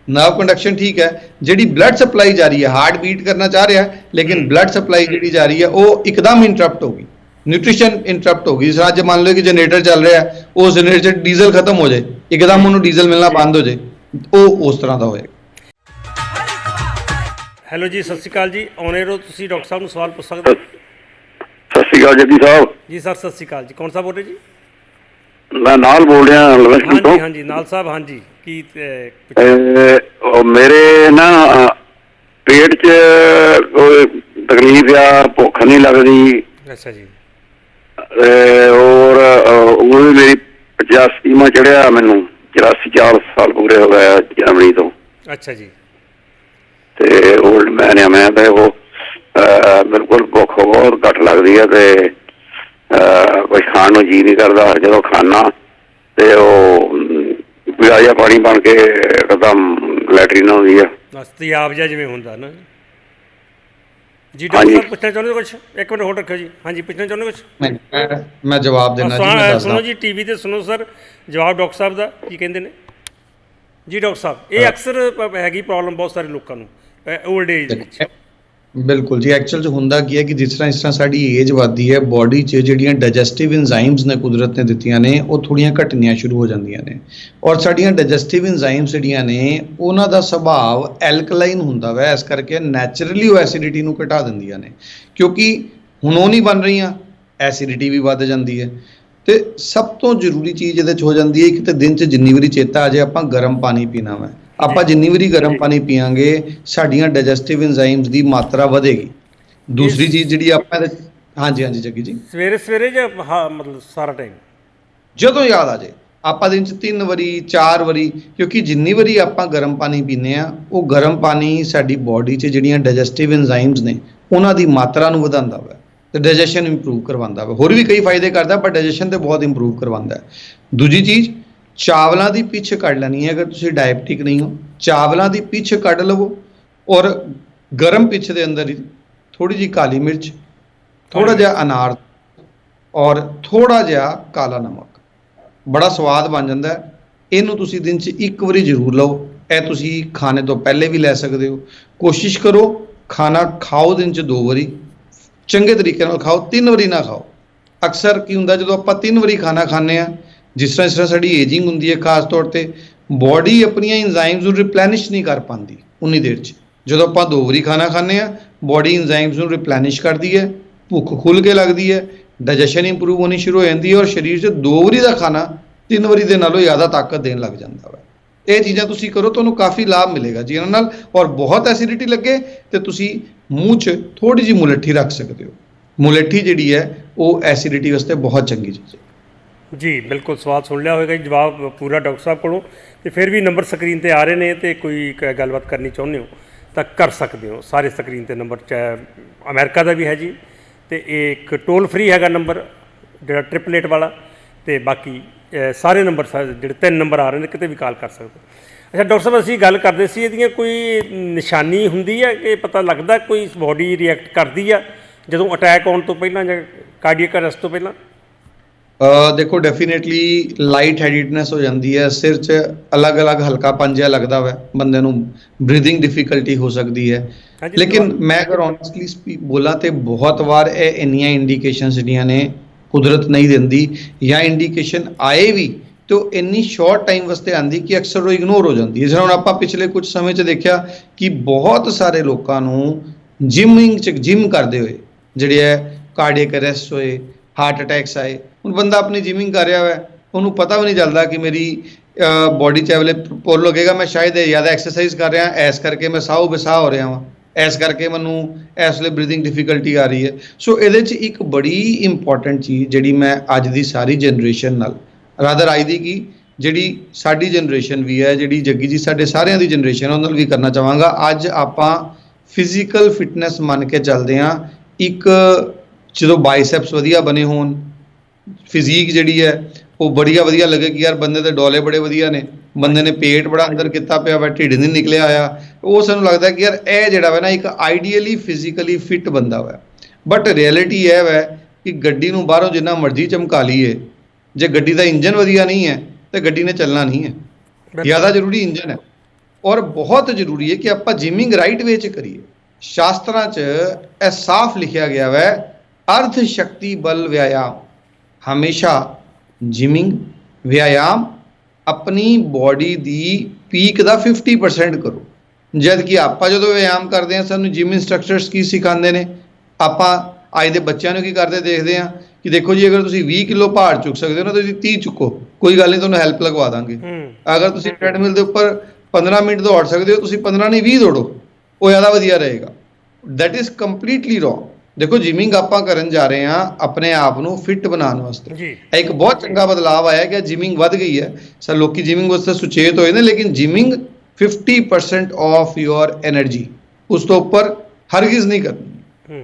ਨਰਵ ਕੰਡਕਸ਼ਨ ਠੀਕ ਹੈ, ਜਿਹੜੀ ਬਲੱਡ ਸਪਲਾਈ ਜਾ ਰਹੀ ਹੈ, ਹਾਰਟ ਬੀਟ ਕਰਨਾ ਚਾਹ ਰਿਹਾ ਲੇਕਿਨ ਬਲੱਡ ਸਪਲਾਈ ਜਿਹੜੀ ਜਾ ਰਹੀ ਹੈ ਉਹ ਇੱਕਦਮ ਇੰਟਰਪਟ ਹੋ ਗਈ, ਨਿਊਟ੍ਰੀਸ਼ਨ ਇੰਟਰਪਟ ਹੋ ਗਈ। ਜਿਸ ਤਰ੍ਹਾਂ ਅੱਜ ਮੰਨ ਲਓ ਕਿ ਜਨਰੇਟਰ ਚੱਲ ਰਿਹਾ, ਉਸ ਜਨਰੇਟਰ 'ਚ ਡੀਜ਼ਲ ਖਤਮ ਹੋ ਜਾਏ, ਇੱਕਦਮ ਉਹਨੂੰ ਡੀਜ਼ਲ ਮਿਲਣਾ ਬੰਦ ਹੋ ਜਾਏ, ਉਹ ਉਸ ਤਰ੍ਹਾਂ ਦਾ ਹੋਏਗਾ। ਹੈਲੋ ਜੀ, ਸਤਿ ਸ਼੍ਰੀ ਅਕਾਲ ਜੀ। ਆਉਣੇ ਰੋ ਤੁਸੀਂ ਡਾਕਟਰ ਸਾਹਿਬ ਨੂੰ ਸਵਾਲ ਪੁੱਛ ਸਕਦੇ ਹੋ। ਸਤਿ ਸ਼੍ਰੀ ਅਕਾਲ ਜੱਗੀ ਸਾਹਿਬ। ਜੀ ਸਰ, ਸਤਿ ਸ਼੍ਰੀ ਅਕਾਲ ਜੀ। ਕੌਣ ਸਾਹਿਬ ਬੋਲ ਰਹੇ ਜੀ? ਮੈਂ ਨਾਲ ਬੋਲ ਰਿਹਾ ਲਵੈਸਟਨ ਤੋਂ। ਹਾਂਜੀ ਹਾਂਜੀ, ਨਾਲ ਸਾਹਿਬ, ਹਾਂਜੀ ਕੀ ਉਹ ਮੇਰੇ ਨਾ ਪੇਟ 'ਚ ਤਕਲੀਫ ਆ, ਭੁੱਖ ਨਹੀਂ ਲੱਗਦੀ। ਅੱਛਾ ਜੀ। ਔਰ ਉਹ ਵੀ ਮੇਰੀ 85ਵਾਂ ਚੜਿਆ, ਮੈਨੂੰ 84 ਸਾਲ ਪੂਰੇ ਹੋ ਗਏ ਜਨਵਰੀ ਤੋਂ। ਅੱਛਾ ਜੀ। ਤੇ ਓਲਡ ਮੈਨ ਆ ਮੈਂ, ਤੇ ਉਹ ਬਿਲਕੁਲ ਭੁੱਖ ਬਹੁਤ ਘੱਟ ਲੱਗਦੀ ਹੈ ਤੇ ਕੁਝ ਖਾਣ ਨੂੰ ਜੀਅ ਨਹੀਂ ਕਰਦਾ। ਜਦੋਂ ਖਾਣਾ ਤੇ ਉਹ ਪਿਆਜ਼ਾ ਪਾਣੀ ਬਣ ਕੇ ਇੱਕਦਮ ਲੈਟਰੀਨ ਆਉਂਦੀ ਆ। ਬਸ ਤੇਜ਼ਾਬ ਜਿਹਾ ਜਿਵੇਂ ਹੁੰਦਾ ਨਾ ਜੀ। ਡਾਕਟਰ ਸਾਹਿਬ ਪੁੱਛਣਾ ਚਾਹੁੰਦੇ ਕੁਛ? ਇੱਕ ਮਿੰਟ ਹੋਲਡ ਰੱਖਿਓ ਜੀ। ਹਾਂਜੀ, ਪੁੱਛਣਾ ਚਾਹੁੰਦੇ ਕੁਛ? ਮੈਂ ਜਵਾਬ ਦੇਣਾ ਜੀ, ਮੈਂ ਦੱਸਦਾ। ਸੁਣੋ ਜੀ, ਟੀਵੀ ਤੇ ਸੁਣੋ ਸਰ ਜਵਾਬ ਡਾਕਟਰ ਸਾਹਿਬ ਦਾ ਕੀ ਕਹਿੰਦੇ ਨੇ ਜੀ। ਡਾਕਟਰ ਸਾਹਿਬ, ਇਹ ਅਕਸਰ ਹੈਗੀ ਪ੍ਰੋਬਲਮ ਬਹੁਤ ਸਾਰੇ ਲੋਕਾਂ ਨੂੰ ਓਲਡ ਏਜ ਵਿੱਚ। ਬਿਲਕੁਲ ਜੀ, ਐਕਚੁਅਲ 'ਚ ਹੁੰਦਾ ਕੀ ਹੈ ਕਿ ਜਿਸ ਤਰ੍ਹਾਂ ਸਾਡੀ ਏਜ ਵੱਧਦੀ ਹੈ, ਬੋਡੀ 'ਚ ਜਿਹੜੀਆਂ ਡਾਈਜੈਸਟਿਵ ਇੰਜ਼ਾਈਮਸ ਨੇ ਕੁਦਰਤ ਨੇ ਦਿੱਤੀਆਂ ਨੇ, ਉਹ ਥੋੜ੍ਹੀਆਂ ਘਟਣੀਆਂ ਸ਼ੁਰੂ ਹੋ ਜਾਂਦੀਆਂ ਨੇ। ਔਰ ਸਾਡੀਆਂ ਡਾਈਜੈਸਟਿਵ ਇੰਜ਼ਾਈਮਸ ਜਿਹੜੀਆਂ ਨੇ ਉਹਨਾਂ ਦਾ ਸੁਭਾਅ ਐਲਕਲਾਈਨ ਹੁੰਦਾ ਵਾ, ਇਸ ਕਰਕੇ ਨੈਚੁਰਲੀ ਉਹ ਐਸਿਡਿਟੀ ਨੂੰ ਘਟਾ ਦਿੰਦੀਆਂ ਨੇ। ਕਿਉਂਕਿ ਹੁਣ ਉਹ ਨਹੀਂ ਬਣ ਰਹੀਆਂ, ਐਸਿਡਿਟੀ ਵੀ ਵੱਧ ਜਾਂਦੀ ਹੈ। ਤੇ ਸਭ ਤੋਂ ਜ਼ਰੂਰੀ ਚੀਜ਼ ਇਹਦੇ 'ਚ ਹੋ ਜਾਂਦੀ ਹੈ, ਇੱਕ ਤਾਂ ਦਿਨ 'ਚ ਜਿੰਨੀ ਵਾਰੀ ਚੇਤਾ ਆ ਜਾਏ ਆਪਾਂ ਗਰਮ ਪਾਣੀ ਪੀਣਾ ਵਾ। ਆਪਾਂ ਜਿੰਨੀ ਵਾਰੀ ਗਰਮ ਪਾਣੀ ਪੀਵਾਂਗੇ ਸਾਡੀਆਂ ਡਾਈਜੈਸਟਿਵ ਇੰਜ਼ਾਈਮਸ ਦੀ ਮਾਤਰਾ ਵਧੇਗੀ। ਦੂਸਰੀ ਚੀਜ਼ ਜਿਹੜੀ ਆਪਾਂ ਹਾਂਜੀ ਹਾਂਜੀ ਜੱਗੀ ਜੀ, ਸਵੇਰੇ ਸਵੇਰੇ ਜਾਂ ਮਤਲਬ ਸਾਰਾ ਟਾਈਮ? ਜਦੋਂ ਯਾਦ ਆ ਜਾਏ ਆਪਾਂ ਦਿਨ 'ਚ 3 ਵਾਰੀ 4 ਵਾਰੀ, ਕਿਉਂਕਿ ਜਿੰਨੀ ਵਾਰੀ ਆਪਾਂ ਗਰਮ ਪਾਣੀ ਪੀਂਦੇ ਆ, ਉਹ ਗਰਮ ਪਾਣੀ ਸਾਡੀ ਬਾਡੀ 'ਚ ਜਿਹੜੀਆਂ ਡਾਈਜੈਸਟਿਵ ਇੰਜ਼ਾਈਮਸ ਨੇ ਉਹਨਾਂ ਦੀ ਮਾਤਰਾ ਨੂੰ ਵਧਾਉਂਦਾ ਵਾ ਤੇ ਡਾਈਜੈਸ਼ਨ ਇੰਪਰੂਵ ਕਰਵਾਉਂਦਾ ਵਾ। ਹੋਰ ਵੀ ਕਈ ਫਾਇਦੇ ਕਰਦਾ, ਪਰ ਡਾਈਜੈਸ਼ਨ ਤੇ ਬਹੁਤ ਇੰਪਰੂਵ ਕਰਵਾਉਂਦਾ। ਦੂਜੀ ਚੀਜ਼, ਚਾਵਲਾਂ ਦੀ ਪਿੱਛ ਕੱਢ ਲੈਣੀ ਹੈ। ਅਗਰ ਤੁਸੀਂ ਡਾਇਬਟਿਕ ਨਹੀਂ ਹੋ, ਚਾਵਲਾਂ ਦੀ ਪਿੱਛ ਕੱਢ ਲਵੋ ਔਰ ਗਰਮ ਪਿੱਛ ਦੇ ਅੰਦਰ ਹੀ ਥੋੜੀ ਜਿਹੀ ਕਾਲੀ ਮਿਰਚ, ਥੋੜਾ ਜਿਹਾ ਅਨਾਰ ਔਰ ਥੋੜਾ ਜਿਹਾ ਕਾਲਾ ਨਮਕ, ਬੜਾ ਸਵਾਦ ਬਣ ਜਾਂਦਾ ਹੈ। ਇਹਨੂੰ ਤੁਸੀਂ ਦਿਨ 'ਚ 1 ਵਾਰੀ ਜ਼ਰੂਰ ਲਓ। ਇਹ ਤੁਸੀਂ ਖਾਣੇ ਤੋਂ ਪਹਿਲੇ ਵੀ ਲੈ ਸਕਦੇ ਹੋ। ਕੋਸ਼ਿਸ਼ ਕਰੋ ਖਾਣਾ ਖਾਓ ਦਿਨ 'ਚ 2 ਵਾਰੀ, ਚੰਗੇ ਤਰੀਕੇ ਨਾਲ ਖਾਓ, 3 ਵਾਰੀ ਨਾ ਖਾਓ। ਅਕਸਰ ਕੀ ਹੁੰਦਾ, ਜਦੋਂ ਆਪਾਂ 3 ਵਾਰੀ ਖਾਣਾ ਖਾਂਦੇ ਹਾਂ, ਜਿਸ ਤਰ੍ਹਾਂ ਸਾਡੀ ਏਜਿੰਗ ਹੁੰਦੀ ਹੈ, ਖਾਸ ਤੌਰ ਤੇ ਬੋਡੀ ਆਪਣੀਆਂ ਇੰਜ਼ਾਈਮਸ ਨੂੰ ਰਿਪਲੈਨਿਸ਼ ਨਹੀਂ ਕਰ ਪਾਉਂਦੀ ਉਨੀ ਦੇਰ 'ਚ। ਜਦੋਂ ਆਪਾਂ 2 ਵਾਰੀ ਖਾਣਾ ਖਾਂਦੇ ਹਾਂ, ਬੋਡੀ ਇੰਜ਼ਾਈਮਸ ਨੂੰ ਰਿਪਲੈਨਿਸ਼ ਕਰਦੀ ਹੈ, ਭੁੱਖ ਖੁੱਲ੍ਹ ਕੇ ਲੱਗਦੀ ਹੈ, ਡਾਈਜੈਸ਼ਨ ਇੰਪਰੂਵ ਹੋਣੀ ਸ਼ੁਰੂ ਹੋ ਜਾਂਦੀ ਹੈ ਔਰ ਸਰੀਰ 'ਚ 2 ਵਾਰੀ ਦਾ ਖਾਣਾ 3 ਵਾਰੀ ਦੇ ਨਾਲੋਂ ਜ਼ਿਆਦਾ ਤਾਕਤ ਦੇਣ ਲੱਗ ਜਾਂਦਾ ਵਾ। ਇਹ ਚੀਜ਼ਾਂ ਤੁਸੀਂ ਕਰੋ, ਤੁਹਾਨੂੰ ਕਾਫੀ ਲਾਭ ਮਿਲੇਗਾ ਜੀ ਇਹਨਾਂ ਨਾਲ। ਔਰ ਬਹੁਤ ਐਸਿਡਿਟੀ ਲੱਗੇ ਤੇ ਤੁਸੀਂ ਮੂੰਹ 'ਚ ਥੋੜੀ ਜਿਹੀ ਮੁਲੱਠੀ ਰੱਖ ਸਕਦੇ ਹੋ। ਮੁਲੱਠੀ ਜਿਹੜੀ ਹੈ ਉਹ ਐਸਿਡਿਟੀ ਵਾਸਤੇ ਬਹੁਤ ਚੰਗੀ ਚੀਜ਼ ਹੈ ਜੀ। ਬਿਲਕੁਲ ਸਵਾਲ ਸੁਣ ਲਿਆ ਹੋਵੇਗਾ ਜੀ, ਜਵਾਬ ਪੂਰਾ ਡਾਕਟਰ ਸਾਹਿਬ ਕੋਲੋਂ। ਤੇ ਫਿਰ ਵੀ ਨੰਬਰ ਸਕਰੀਨ ਤੇ ਆ ਰਹੇ ਨੇ, ਤੇ ਕੋਈ ਗੱਲਬਾਤ ਕਰਨੀ ਚਾਹੁੰਦੇ ਹੋ ਤਾਂ ਕਰ ਸਕਦੇ ਹੋ। ਸਾਰੇ ਸਕਰੀਨ ਤੇ ਨੰਬਰ, ਚਾਹੇ ਅਮਰੀਕਾ ਦਾ ਵੀ ਹੈ ਜੀ, ਤੇ ਇਹ ਇੱਕ ਟੋਲ ਫ੍ਰੀ ਹੈਗਾ ਨੰਬਰ ਜਿਹੜਾ 888 ਵਾਲਾ, ਤੇ ਬਾਕੀ ਸਾਰੇ ਨੰਬਰ ਜਿਹੜੇ 3 ਨੰਬਰ ਆ ਰਹੇ ਨੇ, ਕਿਤੇ ਵੀ ਕਾਲ ਕਰ ਸਕਦੇ ਹੋ। ਅੱਛਾ ਡਾਕਟਰ ਸਾਹਿਬ, ਅਸੀਂ ਗੱਲ ਕਰਦੇ ਸੀ ਇਹਦੀਆਂ ਕੋਈ ਨਿਸ਼ਾਨੀ ਹੁੰਦੀ ਹੈ ਕਿ ਪਤਾ ਲੱਗਦਾ ਕੋਈ ਬੋਡੀ ਰਿਐਕਟ ਕਰਦੀ ਆ ਜਦੋਂ ਅਟੈਕ ਆਉਣ ਤੋਂ ਪਹਿਲਾਂ ਜਾਂ ਕਾਰਡੀਅਕ ਅਰੈਸਟ ਤੋਂ ਪਹਿਲਾਂ? ਦੇਖੋ ਡੈਫੀਨੇਟਲੀ ਲਾਈਟ ਹੈਡਿਡਨੈਸ ਹੋ ਜਾਂਦੀ ਹੈ, ਸਿਰ 'ਚ ਅਲੱਗ-ਅਲੱਗ ਹਲਕਾਪਨ ਜਿਹਾ ਲੱਗਦਾ ਵਾ ਬੰਦੇ ਨੂੰ, ਬਰੀਥਿੰਗ ਡਿਫਿਕਲਟੀ ਹੋ ਸਕਦੀ ਹੈ। ਲੇਕਿਨ ਮੈਂ ਅਗਰ ਓਨੈਸਟਲੀ ਬੋਲਾਂ ਤੇ ਬਹੁਤ ਵਾਰ ਇਹ ਇੰਨੀਆਂ ਇੰਡੀਕੇਸ਼ਨਸ ਜਿਹੜੀਆਂ ਨੇ ਕੁਦਰਤ ਨਹੀਂ ਦਿੰਦੀ, ਜਾਂ ਇੰਡੀਕੇਸ਼ਨ ਆਏ ਵੀ ਤੇ ਉਹ ਇੰਨੀ ਸ਼ਾਰਟ ਟਾਈਮ ਵਾਸਤੇ ਆਉਂਦੀ ਕਿ ਅਕਸਰ ਉਹ ਇਗਨੋਰ ਹੋ ਜਾਂਦੀ ਹੈ। ਜਿਵੇਂ ਹੁਣ ਆਪਾਂ ਪਿਛਲੇ ਕੁਝ ਸਮੇਂ 'ਚ ਦੇਖਿਆ ਕਿ ਬਹੁਤ ਸਾਰੇ ਲੋਕਾਂ ਨੂੰ ਜਿਮ ਕਰਦੇ ਹੋਏ ਜਿਹੜੇ ਹੈ ਕਾਰਡੀਅਕ ਅਰੈਸਟ ਹੋਏ, ਹਾਰਟ ਅਟੈਕਸ ਆਏ। ਹੁਣ ਬੰਦਾ ਆਪਣੀ ਜਿਮਿੰਗ ਕਰ ਰਿਹਾ ਹੈ, ਉਹਨੂੰ ਪਤਾ ਵੀ ਨਹੀਂ ਚੱਲਦਾ ਕਿ ਮੇਰੀ ਬੋਡੀ 'ਚ ਐਵਲੇ ਪੁੱਲ ਲੱਗੇਗਾ, ਮੈਂ ਸ਼ਾਇਦ ਜ਼ਿਆਦਾ ਐਕਸਰਸਾਈਜ਼ ਕਰ ਰਿਹਾ, ਇਸ ਕਰਕੇ ਮੈਂ ਸਾਹੋ ਬਸਾਹ ਹੋ ਰਿਹਾ ਵਾਂ, ਇਸ ਕਰਕੇ ਮੈਨੂੰ ਇਸ ਵੇਲੇ ਬਰੀਥਿੰਗ ਡਿਫਿਕਲਟੀ ਆ ਰਹੀ ਹੈ। ਸੋ ਇਹਦੇ 'ਚ ਇੱਕ ਬੜੀ ਇੰਪੋਰਟੈਂਟ ਚੀਜ਼ ਜਿਹੜੀ ਮੈਂ ਅੱਜ ਦੀ ਸਾਰੀ ਜਨਰੇਸ਼ਨ ਨਾਲ, ਰਾਦਰ ਅੱਜ ਦੀ ਕੀ ਜਿਹੜੀ ਸਾਡੀ ਜਨਰੇਸ਼ਨ ਵੀ ਹੈ, ਜਿਹੜੀ ਜੱਗੀ ਜੀ ਸਾਡੇ ਸਾਰਿਆਂ ਦੀ ਜਨਰੇਸ਼ਨ ਉਹਨਾਂ ਨਾਲ ਵੀ ਕਰਨਾ ਚਾਹਾਂਗਾ। ਅੱਜ ਆਪਾਂ ਫਿਜ਼ੀਕਲ ਫਿਟਨੈਸ ਮੰਨ ਕੇ ਚੱਲਦੇ ਹਾਂ। ਇੱਕ ਜਦੋਂ ਬਾਈਸੈਪਸ ਵਧੀਆ ਬਣੇ ਹੋਣ, ਫਿਜ਼ੀਕ ਜਿਹੜੀ ਹੈ ਉਹ ਬੜੀਆ ਵਧੀਆ ਲੱਗੇ ਕਿ ਯਾਰ ਬੰਦੇ ਦੇ ਡੋਲੇ ਬੜੇ ਵਧੀਆ ਨੇ, ਬੰਦੇ ਨੇ ਪੇਟ ਬੜਾ ਅੰਦਰ ਕੀਤਾ ਪਿਆ ਵਾ, ਢਿੱਡ ਨਹੀਂ ਨਿਕਲਿਆ ਆਇਆ, ਉਹ ਸਾਨੂੰ ਲੱਗਦਾ ਕਿ ਯਾਰ ਇਹ ਜਿਹੜਾ ਵਾ ਨਾ ਇੱਕ ਆਈਡੀਅਲੀ ਫਿਜ਼ੀਕਲੀ ਫਿਟ ਬੰਦਾ ਵਾ। ਬਟ ਰਿਐਲਿਟੀ ਇਹ ਵਾ ਕਿ ਗੱਡੀ ਨੂੰ ਬਾਹਰੋਂ ਜਿੰਨਾ ਮਰਜ਼ੀ ਚਮਕਾ ਲਈਏ, ਜੇ ਗੱਡੀ ਦਾ ਇੰਜਨ ਵਧੀਆ ਨਹੀਂ ਹੈ ਤੇ ਗੱਡੀ ਨੇ ਚੱਲਣਾ ਨਹੀਂ ਹੈ। ਜ਼ਿਆਦਾ ਜ਼ਰੂਰੀ ਇੰਜਨ ਹੈ। ਔਰ ਬਹੁਤ ਜ਼ਰੂਰੀ ਹੈ ਕਿ ਆਪਾਂ ਜਿਮਿੰਗ ਰਾਈਟ ਵੇ 'ਚ ਕਰੀਏ। ਸ਼ਾਸਤਰਾਂ 'ਚ ਇਹ ਸਾਫ਼ ਲਿਖਿਆ ਗਿਆ ਵਾ, ਅਰਧ ਸ਼ਕਤੀ ਬਲ ਵਿਆयाम, ਹਮੇਸ਼ਾ ਜਿਮਿੰਗ ਵਿਆयाम ਆਪਣੀ ਬੋਡੀ ਦੀ ਪੀਕ ਦਾ 50% ਕਰੋ। ਜਦ ਕਿ ਆਪਾਂ ਜਦੋਂ ਵਿਆयाम ਕਰਦੇ ਹਾਂ ਸਾਨੂੰ ਜਿਮ ਇੰਸਟਰਕਟਰਸ ਕੀ ਸਿਖਾਉਂਦੇ ਨੇ, ਆਪਾਂ ਅੱਜ ਦੇ ਬੱਚਿਆਂ ਨੂੰ ਕੀ ਕਰਦੇ ਦੇਖਦੇ ਹਾਂ ਕਿ ਦੇਖੋ ਜੀ ਅਗਰ ਤੁਸੀਂ 20 ਕਿਲੋ ਭਾਰ ਚੁੱਕ ਸਕਦੇ ਹੋ ਨਾ, ਤੁਸੀਂ 30 ਚੁੱਕੋ, ਕੋਈ ਗੱਲ ਨਹੀਂ, ਤੁਹਾਨੂੰ ਹੈਲਪ ਲਗਵਾ ਦਾਂਗੇ। ਅਗਰ ਤੁਸੀਂ ਟ੍ਰੈਡਮਿਲ ਦੇ ਉੱਪਰ 15 ਮਿੰਟ ਦੌੜ ਸਕਦੇ ਹੋ, ਤੁਸੀਂ 15 ਨਹੀਂ 20 ਦੌੜੋ, ਉਹ ਜ਼ਿਆਦਾ ਵਧੀਆ ਰਹੇਗਾ। That is completely wrong. ਦੇਖੋ ਜਿਮਿੰਗ ਆਪਾਂ ਕਰਨ ਜਾ ਰਹੇ ਹਾਂ ਆਪਣੇ ਆਪ ਨੂੰ ਫਿੱਟ ਬਣਾਉਣ ਵਾਸਤੇ। ਇੱਕ ਬਹੁਤ ਚੰਗਾ ਬਦਲਾਅ ਆਇਆ ਕਿ ਜਿਮਿੰਗ ਵੱਧ ਗਈ ਹੈ, ਸਰ ਲੋਕੀ ਜਿਮਿੰਗ ਵਾਸਤੇ ਸੁਚੇਤ ਹੋਏ ਨੇ, ਲੇਕਿਨ ਜਿਮਿੰਗ 50% ਆਫ ਯੋਰ ਐਨਰਜੀ, ਉਸ ਤੋਂ ਉੱਪਰ ਹਰਗਿਜ਼ ਨਹੀਂ ਕਰਨੀ।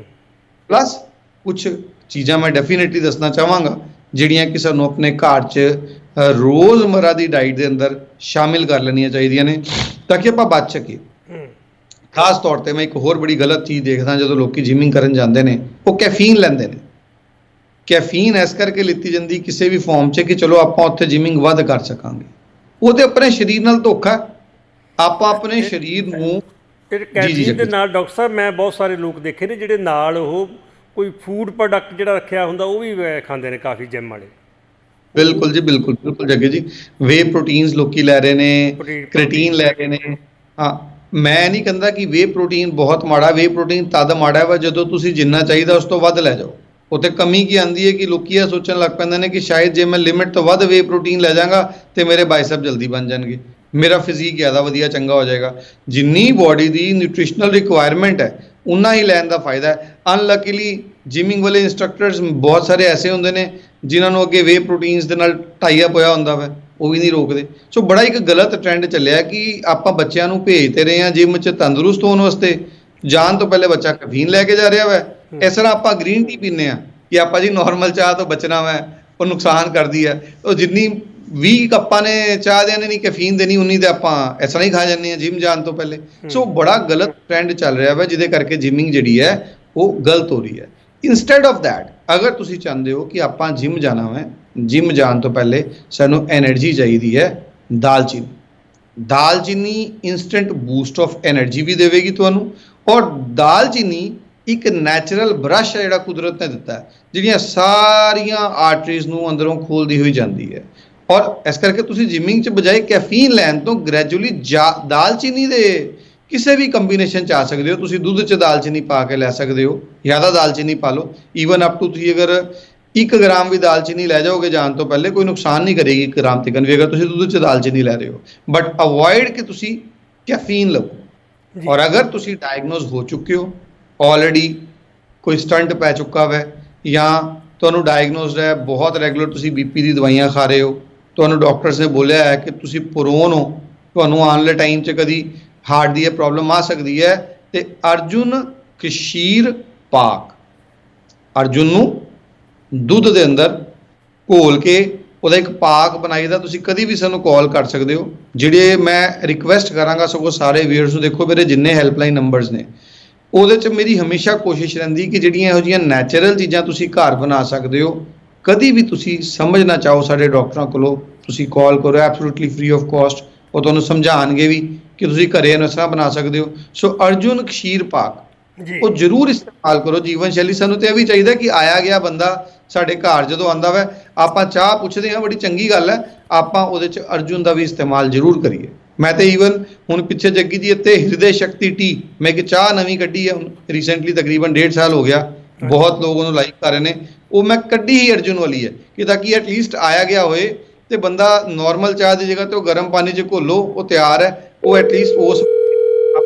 ਪਲੱਸ ਕੁਛ ਚੀਜ਼ਾਂ ਮੈਂ ਡੈਫੀਨੇਟਲੀ ਦੱਸਣਾ ਚਾਹਾਂਗਾ ਜਿਹੜੀਆਂ ਕਿ ਸਾਨੂੰ ਆਪਣੇ ਘਰ 'ਚ ਰੋਜ਼ਮਰਾ ਦੀ ਡਾਈਟ ਦੇ ਅੰਦਰ ਸ਼ਾਮਿਲ ਕਰ ਲੈਣੀਆਂ ਚਾਹੀਦੀਆਂ ਨੇ ਤਾਂ ਕਿ ਆਪਾਂ ਬਚ ਸਕੀਏ। ਖਾਸ ਤੌਰ ਤੇ ਮੈਂ ਇੱਕ ਹੋਰ ਬੜੀ ਗਲਤ ਚੀਜ਼ ਦੇਖਦਾ ਜਦੋਂ ਲੋਕੀ ਜਿਮਿੰਗ ਕਰਨ ਜਾਂਦੇ ਨੇ, ਉਹ ਕੈਫੀਨ ਲੈਂਦੇ ਨੇ। ਕੈਫੀਨ ਇਸ ਕਰਕੇ ਲਿੱਤੀ ਜਾਂਦੀ ਕਿਸੇ ਵੀ ਫਾਰਮ 'ਚ ਕਿ ਚਲੋ ਆਪਾਂ ਉੱਥੇ ਜਿਮਿੰਗ ਵੱਧ ਕਰ ਸਕਾਂਗੇ, ਉਹ ਤੇ ਆਪਣੇ ਸਰੀਰ ਨਾਲ ਧੋਖਾ। ਆਪਾਂ ਆਪਣੇ ਸਰੀਰ ਨੂੰ ਕੈਫੀਨ ਦੇ ਨਾਲ ਡਾਕਟਰ ਸਾਹਿਬ ਮੈਂ ਬਹੁਤ ਸਾਰੇ ਲੋਕ ਦੇਖੇ ਨੇ ਜਿਹੜੇ ਨਾਲ ਉਹ ਕੋਈ ਫੂਡ ਪ੍ਰੋਡਕਟ ਜਿਹੜਾ ਰੱਖਿਆ ਹੁੰਦਾ ਉਹ ਵੀ ਖਾਂਦੇ ਨੇ, ਕਾਫੀ ਜਿਮ ਵਾਲੇ। ਬਿਲਕੁਲ ਜੀ, ਬਿਲਕੁਲ ਬਿਲਕੁਲ ਜੱਗੇ ਜੀ, ਵੇ ਪ੍ਰੋਟੀਨਸ ਲੋਕੀ ਲੈ ਰਹੇ ਨੇ, ਕ੍ਰੀਟੀਨ ਲੈ ਰਹੇ ਨੇ। ਹਾਂ, ਮੈਂ ਨਹੀਂ ਕਹਿੰਦਾ ਕਿ ਵੇ ਪ੍ਰੋਟੀਨ ਬਹੁਤ ਮਾੜਾ। ਵੇ ਪ੍ਰੋਟੀਨ ਤਦ ਮਾੜਾ ਵਾ ਜਦੋਂ ਤੁਸੀਂ ਜਿੰਨਾ ਚਾਹੀਦਾ ਉਸ ਤੋਂ ਵੱਧ ਲੈ ਜਾਓ। ਉੱਥੇ ਕਮੀ ਕੀ ਆਉਂਦੀ ਹੈ ਕਿ ਲੋਕੀ ਇਹ ਸੋਚਣ ਲੱਗ ਪੈਂਦੇ ਨੇ ਕਿ ਸ਼ਾਇਦ ਜੇ ਮੈਂ ਲਿਮਿਟ ਤੋਂ ਵੱਧ ਵੇ ਪ੍ਰੋਟੀਨ ਲੈ ਜਾਵਾਂਗਾ ਤੇ ਮੇਰੇ ਬਾਈਸੈਪ ਜਲਦੀ ਬਣ ਜਾਣਗੇ, ਮੇਰਾ ਫਿਜ਼ੀਕ ਜ਼ਿਆਦਾ ਵਧੀਆ ਚੰਗਾ ਹੋ ਜਾਏਗਾ। ਜਿੰਨੀ ਬੋਡੀ ਦੀ ਨਿਊਟ੍ਰੀਸ਼ਨਲ ਰਿਕੁਆਇਰਮੈਂਟ ਹੈ ਉਨਾ ਹੀ ਲੈਣ ਦਾ ਫਾਇਦਾ ਹੈ। ਅਨਲਕੀਲੀ ਜਿਮਿੰਗ ਵਾਲੇ ਇੰਸਟਰਕਟਰਸ ਬਹੁਤ ਸਾਰੇ ਐਸੇ ਹੁੰਦੇ ਨੇ ਜਿਨ੍ਹਾਂ ਨੂੰ ਅੱਗੇ ਵੇ ਪ੍ਰੋਟੀਨਸ ਦੇ ਨਾਲ ਟਾਈ ਅਪ ਹੋਇਆ ਹੁੰਦਾ ਵਾ, ਉਹ ਵੀ ਨਹੀਂ ਰੋਕਦੇ। ਸੋ ਬੜਾ ਇੱਕ ਗਲਤ ਟ੍ਰੈਂਡ ਚੱਲਿਆ ਕਿ ਆਪਾਂ ਬੱਚਿਆਂ ਨੂੰ ਭੇਜਦੇ ਰਹੇ ਹਾਂ ਜਿਮ 'ਚ ਤੰਦਰੁਸਤ ਹੋਣ ਵਾਸਤੇ, ਜਾਣ ਤੋਂ ਪਹਿਲੇ ਬੱਚਾ ਕੈਫੀਨ ਲੈ ਕੇ ਜਾ ਰਿਹਾ ਵਾ। ਇਸ ਤਰ੍ਹਾਂ ਆਪਾਂ ਗ੍ਰੀਨ ਟੀ ਪੀਂਦੇ ਹਾਂ ਕਿ ਆਪਾਂ ਜੀ ਨਾਰਮਲ ਚਾਹ ਤੋਂ ਬਚਣਾ ਵਾ, ਉਹ ਨੁਕਸਾਨ ਕਰਦੀ ਹੈ। ਉਹ ਜਿੰਨੀ 20 ਕੱਪਾਂ ਨੇ ਚਾਹ ਦੇ ਨਹੀਂ ਕੈਫੀਨ ਦੇਣੀ, ਉਨੀ ਤੇ ਆਪਾਂ ਇਸ ਤਰ੍ਹਾਂ ਹੀ ਖਾ ਜਾਂਦੇ ਹਾਂ ਜਿਮ ਜਾਣ ਤੋਂ ਪਹਿਲੇ। ਸੋ ਬੜਾ ਗਲਤ ਟ੍ਰੈਂਡ ਚੱਲ ਰਿਹਾ ਵਾ ਜਿਹਦੇ ਕਰਕੇ ਜਿਮਿੰਗ ਜਿਹੜੀ ਹੈ ਉਹ ਗਲਤ ਹੋ ਰਹੀ ਹੈ। ਇੰਸਟੈਡ ਆਫ ਦੈਟ, ਅਗਰ ਤੁਸੀਂ ਚਾਹੁੰਦੇ ਹੋ ਕਿ ਆਪਾਂ ਜਿਮ ਜਾਣਾ ਵਾ, ਜਿਮ ਜਾਣ ਤੋਂ ਪਹਿਲੇ ਸਾਨੂੰ ਐਨਰਜੀ ਚਾਹੀਦੀ ਹੈ। ਦਾਲਚੀਨੀ, ਦਾਲਚੀਨੀ ਇੰਸਟੈਂਟ ਬੂਸਟ ਆਫ ਐਨਰਜੀ ਵੀ ਦੇਵੇਗੀ ਤੁਹਾਨੂੰ। ਔਰ ਦਾਲਚੀਨੀ ਇੱਕ ਨੈਚੁਰਲ ਬਰਸ਼ ਹੈ ਜਿਹੜਾ ਕੁਦਰਤ ਨੇ ਦਿੱਤਾ ਹੈ, ਜਿਹੜੀਆਂ ਸਾਰੀਆਂ ਆਰਟਰੀਜ਼ ਨੂੰ ਅੰਦਰੋਂ ਖੋਲਦੀ ਹੋਈ ਜਾਂਦੀ ਹੈ। ਔਰ ਇਸ ਕਰਕੇ ਤੁਸੀਂ ਜਿਮਿੰਗ 'ਚ ਬਜਾਏ ਕੈਫੀਨ ਲੈਣ ਤੋਂ ਗ੍ਰੈਜੂਅਲੀ ਦਾਲਚੀਨੀ ਦੇ ਕਿਸੇ ਵੀ ਕੰਬੀਨੇਸ਼ਨ 'ਚ ਆ ਸਕਦੇ ਹੋ। ਤੁਸੀਂ ਦੁੱਧ 'ਚ ਦਾਲਚੀਨੀ ਪਾ ਕੇ ਲੈ ਸਕਦੇ ਹੋ, ਜ਼ਿਆਦਾ ਦਾਲਚੀਨੀ ਪਾ ਲਓ। ਈਵਨ ਅਪ ਟੂ ਤੁਸੀਂ ਅਗਰ 1 ਗ੍ਰਾਮ ਵੀ ਦਾਲਚੀਨੀ ਲੈ ਜਾਓਗੇ ਜਾਣ ਤੋਂ ਪਹਿਲੇ ਕੋਈ ਨੁਕਸਾਨ ਨਹੀਂ ਕਰੇਗੀ 1 ਗ੍ਰਾਮ ਤੱਕ ਵੀ, ਅਗਰ ਤੁਸੀਂ ਦੁੱਧ 'ਚ ਦਾਲਚੀਨੀ ਲੈ ਰਹੇ ਹੋ। ਬਟ ਅਵੋਇਡ ਕਿ ਤੁਸੀਂ ਕੈਫੀਨ ਲਓ। ਔਰ ਅਗਰ ਤੁਸੀਂ ਡਾਇਗਨੋਜ਼ ਹੋ ਚੁੱਕੇ ਹੋ, ਆਲਰੇਡੀ ਕੋਈ ਸਟੰਟ ਪੈ ਚੁੱਕਾ ਵੈ, ਜਾਂ ਤੁਹਾਨੂੰ ਡਾਇਗਨੋਜ਼ਡ ਹੈ, ਬਹੁਤ ਰੈਗੂਲਰ ਤੁਸੀਂ ਬੀਪੀ ਦੀ ਦਵਾਈਆਂ ਖਾ ਰਹੇ ਹੋ, ਤੁਹਾਨੂੰ ਡਾਕਟਰਸ ਨੇ ਬੋਲਿਆ ਹੈ ਕਿ ਤੁਸੀਂ ਪ੍ਰੋਨ ਹੋ, ਤੁਹਾਨੂੰ ਆਉਣ ਵਾਲੇ ਟਾਈਮ 'ਚ ਕਦੀ ਹਾਰਟ ਦੀ ਇਹ ਪ੍ਰੋਬਲਮ ਆ ਸਕਦੀ ਹੈ, ਤੇ ਅਰਜੁਨ ਕਸ਼ੀਰ ਪਾਕ, ਅਰਜੁਨ ਨੂੰ ਦੁੱਧ ਦੇ ਅੰਦਰ ਘੋਲ ਕੇ ਉਹਦਾ ਇੱਕ ਪਾਕ ਬਣਾਈ ਦਾ, ਤੁਸੀਂ ਕਦੀ ਵੀ ਸਾਨੂੰ ਕਾਲ ਕਰ ਸਕਦੇ ਹੋ। ਜਿਹੜੇ ਮੈਂ ਰਿਕੁਐਸਟ ਕਰਾਂਗਾ ਸਗੋਂ ਸਾਰੇ ਵੀਅਰਸ ਨੂੰ, ਦੇਖੋ ਮੇਰੇ ਜਿੰਨੇ ਹੈਲਪਲਾਈਨ ਨੰਬਰਸ ਨੇ ਉਹਦੇ 'ਚ ਮੇਰੀ ਹਮੇਸ਼ਾ ਕੋਸ਼ਿਸ਼ ਰਹਿੰਦੀ ਕਿ ਜਿਹੜੀਆਂ ਇਹੋ ਜਿਹੀਆਂ ਨੈਚੁਰਲ ਚੀਜ਼ਾਂ ਤੁਸੀਂ ਘਰ ਬਣਾ ਸਕਦੇ ਹੋ, ਕਦੀ ਵੀ ਤੁਸੀਂ ਸਮਝਣਾ ਚਾਹੋ ਸਾਡੇ ਡਾਕਟਰਾਂ ਕੋਲੋਂ ਤੁਸੀਂ ਕਾਲ ਕਰੋ, ਐਬਸੋਲੂਟਲੀ ਫ੍ਰੀ ਆਫ ਕਾਸਟ। ਉਹ ਤੁਹਾਨੂੰ ਸਮਝਾਉਣਗੇ ਵੀ ਕਿ ਤੁਸੀਂ ਘਰੇ ਇਸ ਤਰ੍ਹਾਂ ਬਣਾ ਸਕਦੇ ਹੋ। ਸੋ ਅਰਜੁਨ ਕਸ਼ੀਰ ਪਾਕ ਉਹ ਜ਼ਰੂਰ ਇਸਤੇਮਾਲ ਕਰੋ ਜੀਵਨ ਸ਼ੈਲੀ। ਸਾਨੂੰ ਤਾਂ ਇਹ ਵੀ ਚਾਹੀਦਾ ਕਿ ਆਇਆ ਗਿਆ ਬੰਦਾ ਸਾਡੇ ਘਰ ਜਦੋਂ ਆਉਂਦਾ ਵੈ, ਆਪਾਂ ਚਾਹ ਪੁੱਛਦੇ ਹਾਂ, ਬੜੀ ਚੰਗੀ ਗੱਲ ਹੈ, ਆਪਾਂ ਉਹਦੇ 'ਚ ਅਰਜੁਨ ਦਾ ਵੀ ਇਸਤੇਮਾਲ ਜ਼ਰੂਰ ਕਰੀਏ। ਮੈਂ ਤੇ ਈਵਨ ਹੁਣ ਪਿੱਛੇ ਜੱਗੀ ਜੀ ਇੱਥੇ ਹਿਰਦੇ ਸ਼ਕਤੀ ਟੀ, ਮੈਂ ਇੱਕ ਚਾਹ ਨਵੀਂ ਕੱਢੀ ਹੈ ਹੁਣ ਰੀਸੈਂਟਲੀ, ਤਕਰੀਬਨ 1.5 ਸਾਲ ਹੋ ਗਿਆ, ਬਹੁਤ ਲੋਕ ਉਹਨੂੰ ਲਾਈਕ ਕਰ ਰਹੇ ਨੇ, ਉਹ ਮੈਂ ਕੱਢੀ ਹੀ ਅਰਜੁਨ ਵਾਲੀ ਹੈ ਕਿ ਤਾਂ ਕਿ ਐਟਲੀਸਟ ਆਇਆ ਗਿਆ ਹੋਏ ਤੇ ਬੰਦਾ ਨਾਰਮਲ ਚਾਹ ਦੀ ਜਗ੍ਹਾ ਤੇ ਉਹ ਗਰਮ ਪਾਣੀ 'ਚ ਘੋਲੋ, ਉਹ ਤਿਆਰ ਹੈ, ਉਹ ਐਟਲੀਸਟ ਉਸ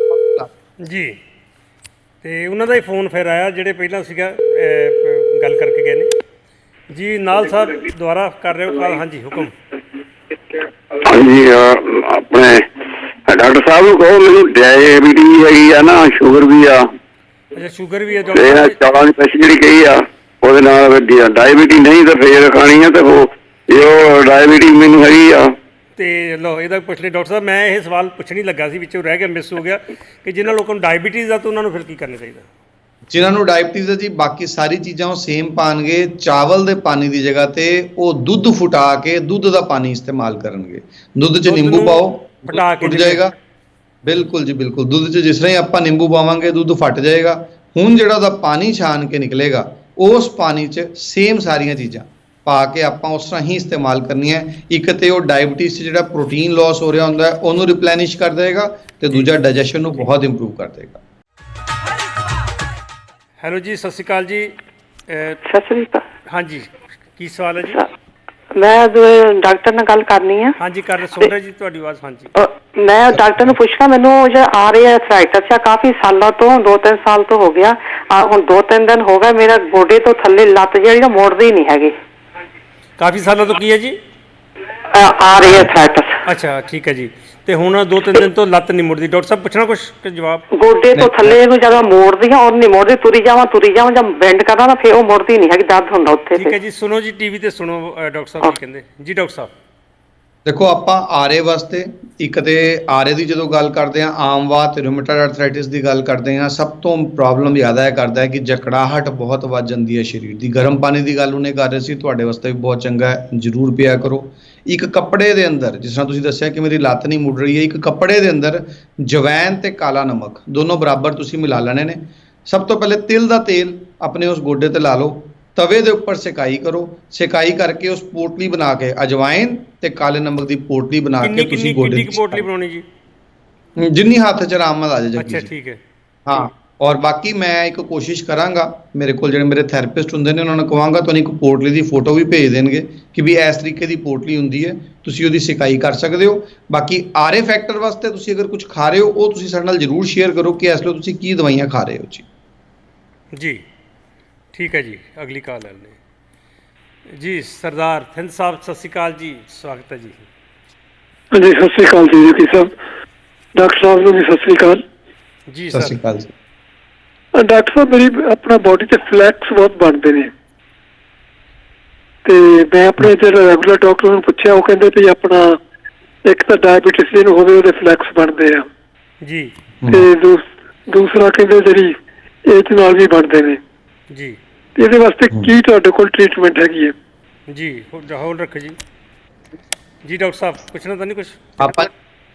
ਜੀ। ਤੇ ਉਹਨਾਂ ਦਾ ਹੀ ਫੋਨ ਫਿਰ ਆਇਆ ਜਿਹੜੇ ਪਹਿਲਾਂ ਸੀਗਾ ਗੱਲ ਕਰਕੇ ਗਏ ਨੇ ਜੀ। ਨਾਲ ਸਾਹਿਬ ਦੁਬਾਰਾ ਕਰ ਰਹੇ ਹੋ? ਹਾਂਜੀ ਹੁਕਮ। ਹਾਂਜੀ ਆਪਣੇ ਡਾਕਟਰ ਸਾਹਿਬ ਨੂੰ ਕਹੋ ਮੈਨੂੰ ਡਾਇਬੀਟੀਜ਼ ਹੈਗੀ ਆ ਨਾ, ਸ਼ੂਗਰ ਵੀ ਆ। ਅੱਛਾ ਸ਼ੂਗਰ ਵੀ ਹੈ? ਚੌਲਾਂ ਦੀ ਪੈਸੀ ਜਿਹੜੀ ਕਹੀ ਆ ਉਹਦੇ ਨਾਲ ਡਾਇਬੀਟੀਜ਼ ਨਹੀਂ ਤਾਂ ਫੇਰ ਖਾਣੀ ਆ, ਤੇ ਉਹ ਡਾਇਬੀਟੀਜ਼ ਮੈਨੂੰ ਹੈਗੀ ਆ। ਤੇ ਲਓ ਇਹਦਾ ਪੁੱਛ ਲਈ ਡਾਕਟਰ ਸਾਹਿਬ, ਮੈਂ ਇਹ ਸਵਾਲ ਪੁੱਛਣ ਹੀ ਲੱਗਾ ਸੀ, ਵਿੱਚੋਂ ਰਹਿ ਗਿਆ, ਮਿਸ ਹੋ ਗਿਆ, ਕਿ ਜਿਨ੍ਹਾਂ ਲੋਕਾਂ ਨੂੰ ਡਾਇਬੀਟੀਜ਼ ਆ ਤਾਂ ਉਹਨਾਂ ਨੂੰ ਫਿਰ ਕੀ ਕਰਨਾ ਚਾਹੀਦਾ? ਜਿਨ੍ਹਾਂ ਨੂੰ ਡਾਇਬਟੀਜ਼ ਹੈ ਜੀ, ਬਾਕੀ ਸਾਰੀ ਚੀਜ਼ਾਂ ਉਹ ਸੇਮ ਪਾਣਗੇ। ਚਾਵਲ ਦੇ ਪਾਣੀ ਦੀ ਜਗ੍ਹਾ ਤੇ ਉਹ ਦੁੱਧ ਫੁਟਾ ਕੇ ਦੁੱਧ ਦਾ ਪਾਣੀ ਇਸਤੇਮਾਲ ਕਰਨਗੇ। ਦੁੱਧ 'ਚ ਨਿੰਬੂ ਪਾਓ, ਫਟਾ ਕੇ ਫੁੱਟ ਜਾਏਗਾ। ਬਿਲਕੁਲ ਜੀ ਬਿਲਕੁਲ, ਦੁੱਧ 'ਚ ਜਿਸ ਤਰ੍ਹਾਂ ਹੀ ਆਪਾਂ ਨਿੰਬੂ ਪਾਵਾਂਗੇ ਦੁੱਧ ਫਟ ਜਾਏਗਾ। ਹੁਣ ਜਿਹੜਾ ਉਹਦਾ ਪਾਣੀ ਛਾਣ ਕੇ ਨਿਕਲੇਗਾ, ਉਸ ਪਾਣੀ 'ਚ ਸੇਮ ਸਾਰੀਆਂ ਚੀਜ਼ਾਂ ਪਾ ਕੇ ਆਪਾਂ ਉਸ ਤਰ੍ਹਾਂ ਹੀ ਇਸਤੇਮਾਲ ਕਰਨੀ ਹੈ। ਇੱਕ ਤੇ ਉਹ ਡਾਇਬਟੀਜ਼ 'ਚ ਜਿਹੜਾ ਪ੍ਰੋਟੀਨ ਲਾਸ ਹੋ ਰਿਹਾ ਹੁੰਦਾ ਉਹਨੂੰ ਰਿਪਲੈਨਿਸ਼ ਕਰ ਦੇਗਾ, ਤੇ ਦੂਜਾ ਡਾਈਜੈਸ਼ਨ ਨੂੰ ਬਹੁਤ ਇੰਪਰੂਵ ਕਰ ਦੇਗਾ। ਹੈਲੋ ਜੀ, ਸਤਿ ਸ਼੍ਰੀ ਅਕਾਲ ਜੀ। ਸਤਿ ਸ੍ਰੀ ਅਕਾਲ। ਹਾਂਜੀ, ਕੀ ਸਵਾਲ ਹੈ ਜੀ? ਮੈਂ ਡਾਕਟਰ ਨਾਲ ਗੱਲ ਕਰਨੀ ਆ। ਹਾਂਜੀ ਕਰ, ਸੁਣ ਰਿਹਾ ਜੀ ਤੁਹਾਡੀ ਆਵਾਜ਼। ਹਾਂਜੀ ਮੈਂ ਡਾਕਟਰ ਨੂੰ ਪੁੱਛਣਾ, ਮੈਨੂੰ ਜਿਹੜਾ ਆ ਰਿਹਾ ਆਰਥਰਾਈਟਸ ਆ ਕਾਫੀ ਸਾਲਾਂ ਤੋਂ, 2-3 ਸਾਲ ਤੋਂ ਹੋ ਗਿਆ। ਹੁਣ 2-3 ਦਿਨ ਹੋ ਗਏ, ਮੇਰਾ ਗੋਡੇ ਤੋਂ ਥੱਲੇ ਲੱਤ ਜਿਹੜੀ ਨਾ ਮੁੜਦੀ ਨਹੀਂ ਹੈਗੀ। ਕਾਫੀ ਸਾਲਾਂ ਤੋਂ ਕੀ ਹੈ ਜੀ? ਆ ਰਹੀ ਆਰਥਰਾਈਟਸ। ਅੱਛਾ ਠੀਕ ਹੈ ਜੀ। ਤੇ ਹੁਣ 2-3 ਦਿਨ ਤੋਂ ਲੱਤ ਨਹੀਂ ਮੁੜਦੀ। ਡਾਕਟਰ ਸਾਹਿਬ ਪੁੱਛਣਾ ਕੁਛ ਕਿ ਜਵਾਬ? ਗੋਡੇ ਤੋਂ ਥੱਲੇ ਨੂੰ ਜਦੋਂ ਮੋੜਦੀ ਆ, ਉਹ ਨਹੀਂ ਮੁੜਦੀ, ਤੁਰੀ ਜਾਵਾਂ ਜਾਂ ਬੈਂਡ ਕਰਾਂ ਨਾ, ਫਿਰ ਉਹ ਮੁੜਦੀ ਨਹੀਂ ਹੈਗੀ, ਦਰਦ ਹੁੰਦਾ ਉੱਥੇ। ਠੀਕ ਹੈ ਜੀ, ਸੁਣੋ ਜੀ ਟੀਵੀ ਤੇ ਸੁਣੋ ਡਾਕਟਰ ਸਾਹਿਬ ਕੀ ਕਹਿੰਦੇ ਜੀ। ਡਾਕਟਰ ਸਾਹਿਬ ਦੇਖੋ, ਆਪਾਂ ਆਰੇ ਵਾਸਤੇ ਇੱਕ ਤੇ ਆਰੇ ਦੀ ਜਦੋਂ ਗੱਲ ਕਰਦੇ ਹਾਂ, ਆਮ ਵਾਤ ਰਿਊਮੇਟਾਇਡ ਆਰਥਰਾਈਟਿਸ ਦੀ ਗੱਲ ਕਰਦੇ ਹਾਂ, ਸਭ ਤੋਂ ਪ੍ਰੋਬਲਮ ਜ਼ਿਆਦਾ ਇਹ ਕਰਦਾ ਹੈ ਕਿ ਜਕੜਾਹਟ ਬਹੁਤ ਵੱਧ ਜਾਂਦੀ ਹੈ ਸਰੀਰ ਦੀ। ਗਰਮ ਪਾਣੀ ਦੀ ਗੱਲ ਉਹਨੇ ਕਰ ਰਹੇ ਸੀ, ਤੁਹਾਡੇ ਵਾਸਤੇ ਵੀ ਬਹੁਤ ਚੰਗਾ ਹੈ, ਜ਼ਰੂਰ ਪਿਆ ਕਰੋ। ਇੱਕ ਕੱਪੜੇ ਦੇ ਅੰਦਰ, ਜਿਸ ਤਰ੍ਹਾਂ ਤੁਸੀਂ ਦੱਸਿਆ ਕਿ ਮੇਰੀ ਲੱਤ ਨਹੀਂ ਮੁੜ ਰਹੀ ਹੈ, ਇੱਕ ਕੱਪੜੇ ਦੇ ਅੰਦਰ ਜਵੈਨ ਤੇ ਕਾਲਾ ਨਮਕ ਦੋਨੋਂ ਬਰਾਬਰ ਤੁਸੀਂ ਮਿਲਾ ਲੈਣੇ ਨੇ। ਸਭ ਤੋਂ ਪਹਿਲੇ ਤਿਲ ਦਾ ਤੇਲ ਆਪਣੇ ਉਸ ਗੋਡੇ ਤੇ ਲਾ ਲਓ, ਤਵੇ ਦੇ ਉੱਪਰ ਸਿਕਾਈ ਕਰੋ, ਸਿਕਾਈ ਕਰਕੇ ਉਸ ਪੋਟਲੀ ਬਣਾ ਕੇ ਅਜਵਾਇਨ ਤੇ ਕਾਲੇ ਨਮਕ ਦੀ ਪੋਟਲੀ ਬਣਾ ਕੇ ਤੁਸੀਂ ਗੋਡੇ ਦੀ ਪੋਟਲੀ ਬਣਾਉਣੀ ਜੀ? ਜਿੰਨੀ ਹੱਥ 'ਚ ਆਰਾਮ ਨਾਲ ਆ ਜਾਏ। ਅੱਛਾ ਠੀਕ ਹੈ। ਹਾਂ, ਔਰ ਬਾਕੀ ਮੈਂ ਇੱਕ ਕੋਸ਼ਿਸ਼ ਕਰਾਂਗਾ, ਮੇਰੇ ਕੋਲ ਜਿਹੜੇ ਮੇਰੇ ਥੈਰੇਪਿਸਟ ਹੁੰਦੇ ਨੇ ਉਹਨਾਂ ਨੂੰ ਕਹਾਂਗਾ ਤੁਹਾਨੂੰ ਇੱਕ ਪੋਟਲੀ ਦੀ ਫੋਟੋ ਵੀ ਭੇਜ ਦੇਣਗੇ ਕਿ ਵੀ ਇਸ ਤਰੀਕੇ ਦੀ ਪੋਟਲੀ ਹੁੰਦੀ ਹੈ, ਤੁਸੀਂ ਉਹਦੀ ਸਿਕਾਈ ਕਰ ਸਕਦੇ ਹੋ। ਬਾਕੀ ਆਰਏ ਫੈਕਟਰ ਵਾਸਤੇ ਤੁਸੀਂ ਅਗਰ ਕੁਝ ਖਾ ਰਹੇ ਹੋ, ਉਹ ਤੁਸੀਂ ਸਾਡੇ ਨਾਲ ਜ਼ਰੂਰ ਸ਼ੇਅਰ ਕਰੋ ਕਿ ਇਸ ਲਈ ਤੁਸੀਂ ਕੀ ਦਵਾਈਆਂ ਖਾ ਰਹੇ ਹੋ ਜੀ। ਜੀ ਠੀਕ ਹੈ ਜੀ, ਅਗਲੀ ਕਾਲ ਲੈਣੇ ਜੀ। ਸਰਦਾਰ ਥਿੰਦ ਸਾਹਿਬ ਸਤਿ ਸ਼੍ਰੀ ਅਕਾਲ ਜੀ, ਸਵਾਗਤ ਹੈ ਜੀ। ਹਾਂਜੀ ਸਤਿ ਸ਼੍ਰੀ ਅਕਾਲ ਜੀ ਜੀ ਸਾਹਿਬ। ਡਾਕਟਰ ਸਾਹਿਬ ਨੂੰ ਵੀ ਸਤਿ ਸ਼੍ਰੀ ਅਕਾਲ ਜੀ। ਸਤਿ ਸ਼੍ਰੀ ਅਕਾਲ ਜੀ। ਡਾਕਟਰ ਸਾਹਿਬ, ਮੇਰੀ ਆਪਣਾ ਬੋਡੀ ਤੇ ਫਲੈਕਸ ਬਹੁਤ ਬਣਦੇ ਨੇ, ਤੇ ਮੈਂ ਆਪਣੇ ਜਿਹੜੇ ਰੈਗੂਲਰ ਡਾਕਟਰ ਨੂੰ ਪੁੱਛਿਆ, ਉਹ ਕਹਿੰਦੇ ਵੀ ਆਪਣਾ ਇੱਕ ਤਾਂ ਡਾਇਬੀਟਿਸ ਜਿਹਨੂੰ ਹੋਵੇ ਉਹਦੇ ਫਲੈਕਸ ਬਣਦੇ ਆ ਜੀ, ਤੇ ਦੂਸਰਾ ਕਹਿੰਦੇ ਜਿਹੜੀ ਏਜ ਨਾਲ ਵੀ ਬਣਦੇ ਨੇ ਜੀ। ਇਹਦੇ ਵਾਸਤੇ ਕੀ ਤੁਹਾਡੇ ਕੋਲ ਟ੍ਰੀਟਮੈਂਟ ਹੈਗੀ ਹੈ ਜੀ? ਹੋਲਡ ਰੱਖੋ ਜੀ। ਜੀ ਡਾਕਟਰ ਸਾਹਿਬ ਪੁੱਛਣਾ ਤਾਂ ਨਹੀਂ ਕੁਛ?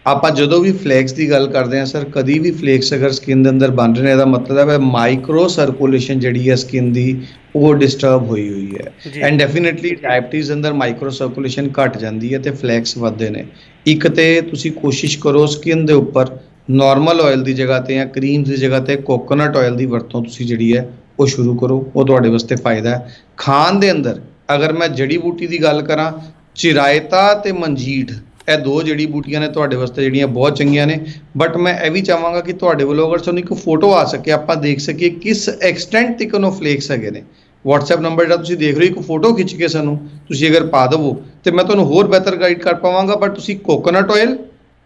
ਆਪਾਂ ਜਦੋਂ ਵੀ ਫਲੇਕਸ ਦੀ ਗੱਲ ਕਰਦੇ ਹਾਂ ਸਰ, ਕਦੀ ਵੀ ਫਲੇਕਸ ਅਗਰ ਸਕਿਨ ਦੇ ਅੰਦਰ ਬਣ ਰਹੇ ਨੇ, ਇਹਦਾ ਮਤਲਬ ਹੈ ਮਾਈਕਰੋ ਸਰਕੂਲੇਸ਼ਨ ਜਿਹੜੀ ਹੈ ਸਕਿਨ ਦੀ, ਉਹ ਡਿਸਟਰਬ ਹੋਈ ਹੈ। ਐਂਡ ਡੈਫੀਨਿਟਲੀ ਡਾਇਬਟੀਜ਼ ਅੰਦਰ ਮਾਈਕਰੋ ਸਰਕੂਲੇਸ਼ਨ ਘਟ ਜਾਂਦੀ ਹੈ ਤੇ ਫਲੈਕਸ ਵੱਧਦੇ ਨੇ। ਇੱਕ ਤੇ ਤੁਸੀਂ ਕੋਸ਼ਿਸ਼ ਕਰੋ ਸਕਿਨ ਦੇ ਉੱਪਰ ਨਾਰਮਲ ਆਇਲ ਦੀ ਜਗ੍ਹਾ ਤੇ ਜਾਂ ਕਰੀਮ ਦੀ ਜਗ੍ਹਾ ਤੇ ਕੋਕੋਨਟ ਆਇਲ ਦੀ ਵਰਤੋਂ ਤੁਸੀਂ ਜਿਹੜੀ ਹੈ ਉਹ ਸ਼ੁਰੂ ਕਰੋ, ਉਹ ਤੁਹਾਡੇ ਵਾਸਤੇ ਫਾਇਦਾ ਹੈ। ਖਾਣ ਦੇ ਅੰਦਰ ਅਗਰ ਮੈਂ ਜੜੀ ਬੂਟੀ ਦੀ ਗੱਲ ਕਰਾਂ, ਚਿਰਾਇਤਾ ਤੇ ਮਨਜੀਠ, ਇਹ ਦੋ ਜੜੀ ਬੂਟੀਆਂ ਨੇ ਤੁਹਾਡੇ ਵਾਸਤੇ ਜਿਹੜੀਆਂ ਬਹੁਤ ਚੰਗੀਆਂ ਨੇ। ਬਟ ਮੈਂ ਇਹ ਵੀ ਚਾਹਾਂਗਾ ਕਿ ਤੁਹਾਡੇ ਵੱਲੋਂ ਅਗਰ ਸਾਨੂੰ ਇੱਕ ਫੋਟੋ ਆ ਸਕੇ, ਆਪਾਂ ਦੇਖ ਸਕੀਏ ਕਿਸ ਐਕਸਟੈਂਟ ਤੱਕ ਉਹ ਫਲੇਕਸ ਹੈਗੇ ਨੇ। WhatsApp ਨੰਬਰ ਜਿਹੜਾ ਤੁਸੀਂ ਦੇਖ ਰਹੇ ਹੋ, ਇੱਕ ਫੋਟੋ ਖਿੱਚ ਕੇ ਸਾਨੂੰ ਤੁਸੀਂ ਅਗਰ ਪਾ ਦੇਵੋ ਤੇ ਮੈਂ ਤੁਹਾਨੂੰ ਹੋਰ ਬਿਹਤਰ ਗਾਈਡ ਕਰ ਪਾਵਾਂਗਾ। ਬਟ ਤੁਸੀਂ ਕੋਕੋਨਟ ਆਇਲ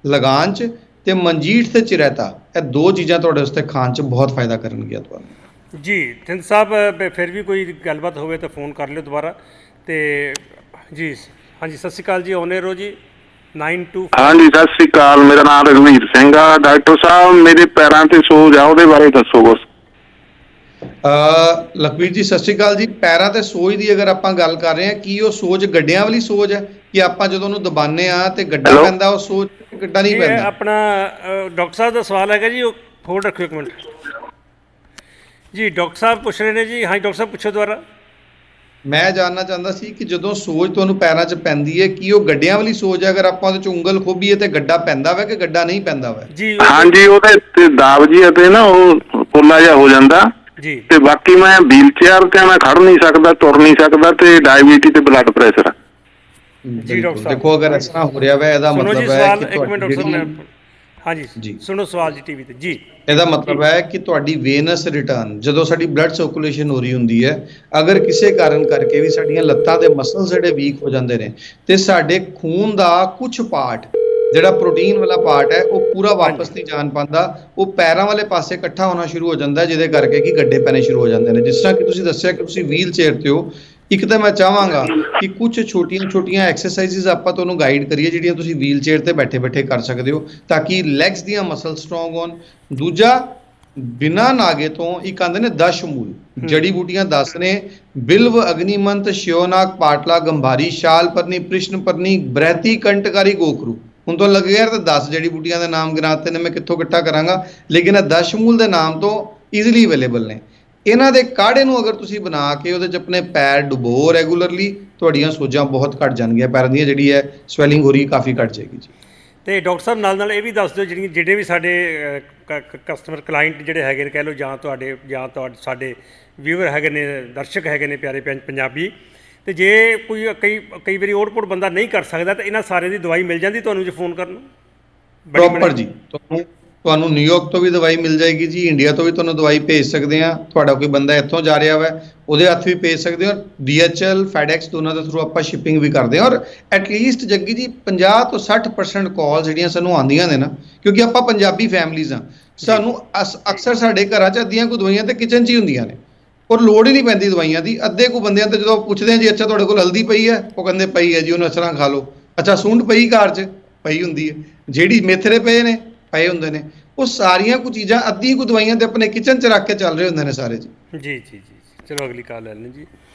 ਲਗਾਉਣ 'ਚ ਤੇ ਮਨਜੀਠ ਤੇ ਚਿਰਾਇਤਾ, ਇਹ ਦੋ ਚੀਜ਼ਾਂ ਤੁਹਾਡੇ ਵਾਸਤੇ ਖਾਣ 'ਚ ਬਹੁਤ ਫਾਇਦਾ ਕਰਨਗੀਆਂ ਤੁਹਾਨੂੰ। ਜੀ ਥਿੰਦ ਸਾਹਿਬ, ਫਿਰ ਵੀ ਕੋਈ ਗੱਲਬਾਤ ਹੋਵੇ ਤਾਂ ਫੋਨ ਕਰ ਲਿਓ ਦੁਬਾਰਾ। ਤੇ ਜੀ ਹਾਂਜੀ, ਸਤਿ ਸ਼੍ਰੀ ਅਕਾਲ ਜੀ, ਆਉਨੇ ਰੋ ਜੀ 92। ਹਾਂਜੀ ਸਤਿ ਸ੍ਰੀ ਅਕਾਲ, ਮੇਰਾ ਨਾਮ ਰਘਵੀਰ ਸਿੰਘ ਆ। ਡਾਕਟਰ ਸਾਹਿਬ ਮੇਰੇ ਪੈਰਾਂ ਤੇ ਸੋਜ ਆ, ਉਹਦੇ ਬਾਰੇ ਦੱਸੋ ਕੁਛ। ਲਖਵੀਰ ਜੀ ਸਤਿ ਸ਼੍ਰੀ ਅਕਾਲ ਜੀ। ਪੈਰਾਂ ਤੇ ਸੋਜ ਦੀ ਅਗਰ ਆਪਾਂ ਗੱਲ ਕਰ ਰਹੇ ਹਾਂ, ਕੀ ਉਹ ਸੋਜ ਗੱਡਿਆਂ ਵਾਲੀ ਸੋਜ ਹੈ ਕਿ ਆਪਾਂ ਜਦੋਂ ਉਹਨੂੰ ਦਬਾਉਂਦੇ ਆ ਤੇ ਗੱਡਾ ਪੈਂਦਾ, ਉਹ ਸੋਜ ਗੱਡਾ ਨਹੀਂ ਪੈਂਦਾ? ਆਪਣਾ ਡਾਕਟਰ ਸਾਹਿਬ ਦਾ ਸਵਾਲ ਹੈਗਾ ਜੀ, ਉਹ ਹੋਲਡ ਰੱਖਿਓ ਇੱਕ ਮਿੰਟ ਜੀ। ਡਾਕਟਰ ਸਾਹਿਬ ਪੁੱਛ ਰਹੇ ਨੇ ਜੀ। ਹਾਂਜੀ ਡਾਕਟਰ ਸਾਹਿਬ ਪੁੱਛੋ ਦੁਬਾਰਾ। ਮੈਂ ਜਾਣਨਾ ਚਾਹੁੰਦਾ ਸੀ ਕਿ ਜਦੋਂ ਸੋਜ ਤੁਹਾਨੂੰ ਪੈਰਾਂ 'ਚ ਪੈਂਦੀ ਹੈ, ਕੀ ਉਹ ਗੱਡਿਆਂ ਵਾਲੀ ਸੋਜ ਹੈ? ਅਗਰ ਆਪਾਂ ਉਹਦੇ 'ਚ ਉਂਗਲ ਖੋਬੀਏ ਤੇ ਗੱਡਾ ਪੈਂਦਾ ਵਾ ਕਿ ਗੱਡਾ ਨਹੀਂ ਪੈਂਦਾ ਵਾ? ਜੀ ਹਾਂਜੀ, ਉਹਦੇ ਤੇ ਦਾਬ ਜੀ ਅਤੇ ਨਾ ਉਹ ਪੋਲਾ ਜਿਹਾ ਹੋ ਜਾਂਦਾ ਜੀ। ਤੇ ਬਾਕੀ ਮੈਂ ਵੀਲ ਚੇਅਰ ਤੇ ਮੈਂ ਖੜ ਨਹੀਂ ਸਕਦਾ, ਤੁਰ ਨਹੀਂ ਸਕਦਾ, ਤੇ ਡਾਇਬੀਟੀ ਤੇ ਬਲੱਡ ਪ੍ਰੈਸ਼ਰ। ਜੀ ਡਾਕਟਰ ਸਾਹਿਬ ਦੇਖੋ, ਅਗਰ ਇਸ ਤਰ੍ਹਾਂ ਹੋ ਰਿਹਾ ਵਾ, ਇਹਦਾ ਸੁਣੋ ਜੀ ਮਤਲਬ ਹੈ ਸਵਾਲ। ਕਿ ਇੱਕ ਮਿੰਟ ਡਾਕਟਰ ਸਾਹਿਬ ਤੁਹਾਡੀ ਨੇ ਹਾਂਜੀ ਜੀ ਸੁਣੋ ਸਵਾਲ ਜੀ ਟੀਵੀ ਤੇ ਜੀ। ਇਹਦਾ ਮਤਲਬ ਹੈ ਕਿ ਤੁਹਾਡੀ ਵੇਨਸ ਰਿਟਰਨ, ਜਦੋਂ ਸਾਡੀ ਬਲੱਡ ਸਰਕੂਲੇਸ਼ਨ ਹੋ ਰਹੀ ਹੁੰਦੀ ਹੈ, ਅਗਰ ਕਿਸੇ ਕਾਰਨ ਕਰਕੇ ਵੀ ਸਾਡੀਆਂ ਲੱਤਾਂ ਦੇ ਮਸਲਸ ਜਿਹੜੇ ਵੀਕ ਹੋ ਜਾਂਦੇ ਨੇ ਤੇ ਸਾਡੇ ਖੂਨ ਦਾ ਕੁਝ ਪਾਰਟ ਜਿਹੜਾ ਪ੍ਰੋਟੀਨ ਵਾਲਾ ਪਾਰਟ ਹੈ ਉਹ ਪੂਰਾ ਵਾਪਸ ਨਹੀਂ ਜਾਣ ਪਾਉਂਦਾ, ਉਹ ਪੈਰਾਂ ਵਾਲੇ ਪਾਸੇ ਇਕੱਠਾ ਹੋਣਾ ਸ਼ੁਰੂ ਹੋ ਜਾਂਦਾ, ਜਿਹਦੇ ਕਰਕੇ ਕਿ ਗੱਡੇ ਪੈਣੇ ਸ਼ੁਰੂ ਹੋ ਜਾਂਦੇ ਨੇ। ਜਿਸ ਤਰ੍ਹਾਂ ਕਿ ਤੁਸੀਂ ਦੱਸਿਆ ਕਿ ਤੁਸੀਂ ਵੀਲ ਚੇਅਰ ਤੇ ਹੋ, ਇੱਕ ਤਾਂ ਮੈਂ ਚਾਹਾਂਗਾ ਕਿ ਕੁਝ ਛੋਟੀਆਂ ਐਕਸਰਸਾਈਜ਼ਸ ਆਪਾਂ ਤੁਹਾਨੂੰ ਗਾਈਡ ਕਰੀਏ ਜਿਹੜੀਆਂ ਤੁਸੀਂ ਵੀਲ ਚੇਅਰ ਤੇ ਬੈਠੇ ਬੈਠੇ ਕਰ ਸਕਦੇ ਹੋ, ਤਾਂ ਕਿ ਲੈਗਸ ਦੀਆਂ ਮਸਲ ਸਟਰੋਂਗ ਹੋਣ। ਦੂਜਾ, ਬਿਨਾਂ ਨਾਗੇ ਤੋਂ ਇੱਕ ਆਂਦੇ ਨੇ 10 ਮੂਲ ਜੜੀ ਬੂਟੀਆਂ 10 ਨੇ, ਬਿਲਵ, ਅਗਨੀਮੰਤ, ਸ਼ਿਓਨਾਕ, ਪਾਟਲਾ, ਗੰਭਾਰੀ, ਸ਼ਾਲਪਰਨੀ, ਪ੍ਰਿਸ਼ਨਪਰਨੀ, ਬ੍ਰਹਿਤੀ, ਕੰਟਕਾਰੀ, ਗੋਖਰੂ। ਹੁਣ ਤੁਹਾਨੂੰ ਲੱਗੇਗਾ ਯਾਰ ਤਾਂ 10 ਜੜੀ ਬੂਟੀਆਂ ਦੇ ਨਾਮ ਗਿਣਾਤੇ ਨੇ, ਮੈਂ ਕਿੱਥੋਂ ਇਕੱਠਾ ਕਰਾਂਗਾ? ਲੇਕਿਨ ਇਹ 10 ਮੂਲ ਦੇ ਨਾਮ ਤੋਂ ਈਜ਼ੀਲੀ ਅਵੇਲੇਬਲ ਨੇ। ਇਹਨਾਂ ਦੇ ਕਾੜੇ ਨੂੰ ਅਗਰ ਤੁਸੀਂ ਬਣਾ ਕੇ ਉਹਦੇ 'ਚ ਆਪਣੇ ਪੈਰ ਡੁਬੋ ਰੈਗੂਲਰਲੀ, ਤੁਹਾਡੀਆਂ ਸੋਜਾਂ ਬਹੁਤ ਘੱਟ ਜਾਣਗੀਆਂ, ਪੈਰਾਂ ਦੀਆਂ ਜਿਹੜੀ ਹੈ ਸਵੈਲਿੰਗ ਹੋ ਰਹੀ ਕਾਫੀ ਘੱਟ ਜਾਏਗੀ ਜੀ। ਤੇ ਡਾਕਟਰ ਸਾਹਿਬ ਨਾਲ ਇਹ ਵੀ ਦੱਸ ਦਿਓ, ਜਿਹੜੇ ਵੀ ਸਾਡੇ ਕਸਟਮਰ ਕਲਾਇੰਟ ਜਿਹੜੇ ਹੈਗੇ ਨੇ, ਕਹਿ ਲਓ ਜਾਂ ਤੁਹਾਡੇ ਸਾਡੇ ਵਿਊਅਰ ਹੈਗੇ ਨੇ, ਦਰਸ਼ਕ ਹੈਗੇ ਨੇ ਪਿਆਰੇ ਪੰਜਾਬੀ, ਤੇ ਜੇ ਕੋਈ ਕਈ ਵਾਰੀ ਓਟ-ਪੁੱਟ ਬੰਦਾ ਨਹੀਂ ਕਰ ਸਕਦਾ ਤਾਂ ਇਹਨਾਂ ਸਾਰਿਆਂ ਦੀ ਦਵਾਈ ਮਿਲ ਜਾਂਦੀ ਤੁਹਾਨੂੰ ਜੇ ਫੋਨ ਕਰਨ? ਪ੍ਰੋਪਰ ਜੀ, ਤੁਹਾਨੂੰ ਨਿਊਯਾਰਕ ਤੋਂ ਵੀ ਦਵਾਈ ਮਿਲ ਜਾਏਗੀ ਜੀ, ਇੰਡੀਆ ਤੋਂ ਵੀ ਤੁਹਾਨੂੰ ਦਵਾਈ ਭੇਜ ਸਕਦੇ ਆ। ਤੁਹਾਡਾ ਕੋਈ ਬੰਦਾ ਇੱਥੋਂ ਜਾ ਰਿਹਾ ਵਾ, ਉਹਦੇ ਹੱਥ ਵੀ ਭੇਜ ਸਕਦੇ ਹੋ। DHL, FedEx ਦੋਨਾਂ ਦੇ ਥਰੂ ਆਪਾਂ ਸ਼ਿਪਿੰਗ ਵੀ ਕਰਦੇ ਹਾਂ। ਔਰ ਐਟਲੀਸਟ ਜੱਗੀ ਜੀ 50 ਤੋਂ 60% ਕਾਲ ਜਿਹੜੀਆਂ ਸਾਨੂੰ ਆਉਂਦੀਆਂ ਨੇ ਨਾ, ਕਿਉਂਕਿ ਆਪਾਂ ਪੰਜਾਬੀ ਫੈਮਲੀਜ਼ ਆ, ਸਾਨੂੰ ਅਕਸਰ ਸਾਡੇ ਘਰਾਂ 'ਚ ਅੱਧੀਆਂ ਕੁ ਦਵਾਈਆਂ ਤੇ ਕਿਚਨ 'ਚ ਹੀ ਹੁੰਦੀਆਂ ਨੇ, ਔਰ ਲੋੜ ਹੀ ਨਹੀਂ ਪੈਂਦੀ ਦਵਾਈਆਂ ਦੀ। ਅੱਧੇ ਕੁ ਬੰਦਿਆਂ ਤੇ ਜਦੋਂ ਪੁੱਛਦੇ ਆ ਜੀ, ਅੱਛਾ ਤੁਹਾਡੇ ਕੋਲ ਹਲਦੀ ਪਈ ਹੈ? ਉਹ ਕਹਿੰਦੇ ਪਈ ਹੈ ਜੀ, ਉਹਨੂੰ ਇਸ ਤਰ੍ਹਾਂ ਖਾ ਲਓ। ਅੱਛਾ ਸੁੰਡ ਪਈ ਘਰ 'ਚ? ਪਈ ਹੁੰਦੀ ਹੈ। ਜਿਹੜੀ ਮੇਥਰੇ ਪਏ ਨੇ, ਪਏ ਹੁੰਦੇ ਨੇ। ਉਹ ਸਾਰੀਆਂ ਕੁ ਚੀਜ਼ਾਂ ਅੱਧੀਆਂ ਕੁ ਦਵਾਈਆਂ ਤੇ ਆਪਣੇ ਕਿਚਨ 'ਚ ਰੱਖ ਕੇ ਚੱਲ ਰਹੇ ਹੁੰਦੇ ਨੇ ਸਾਰੇ ਜੀ। ਜੀ ਜੀ ਜੀ ਚਲੋ ਅਗਲੀ ਕਾਲ ਲੈ ਲੈਣ ਜੀ।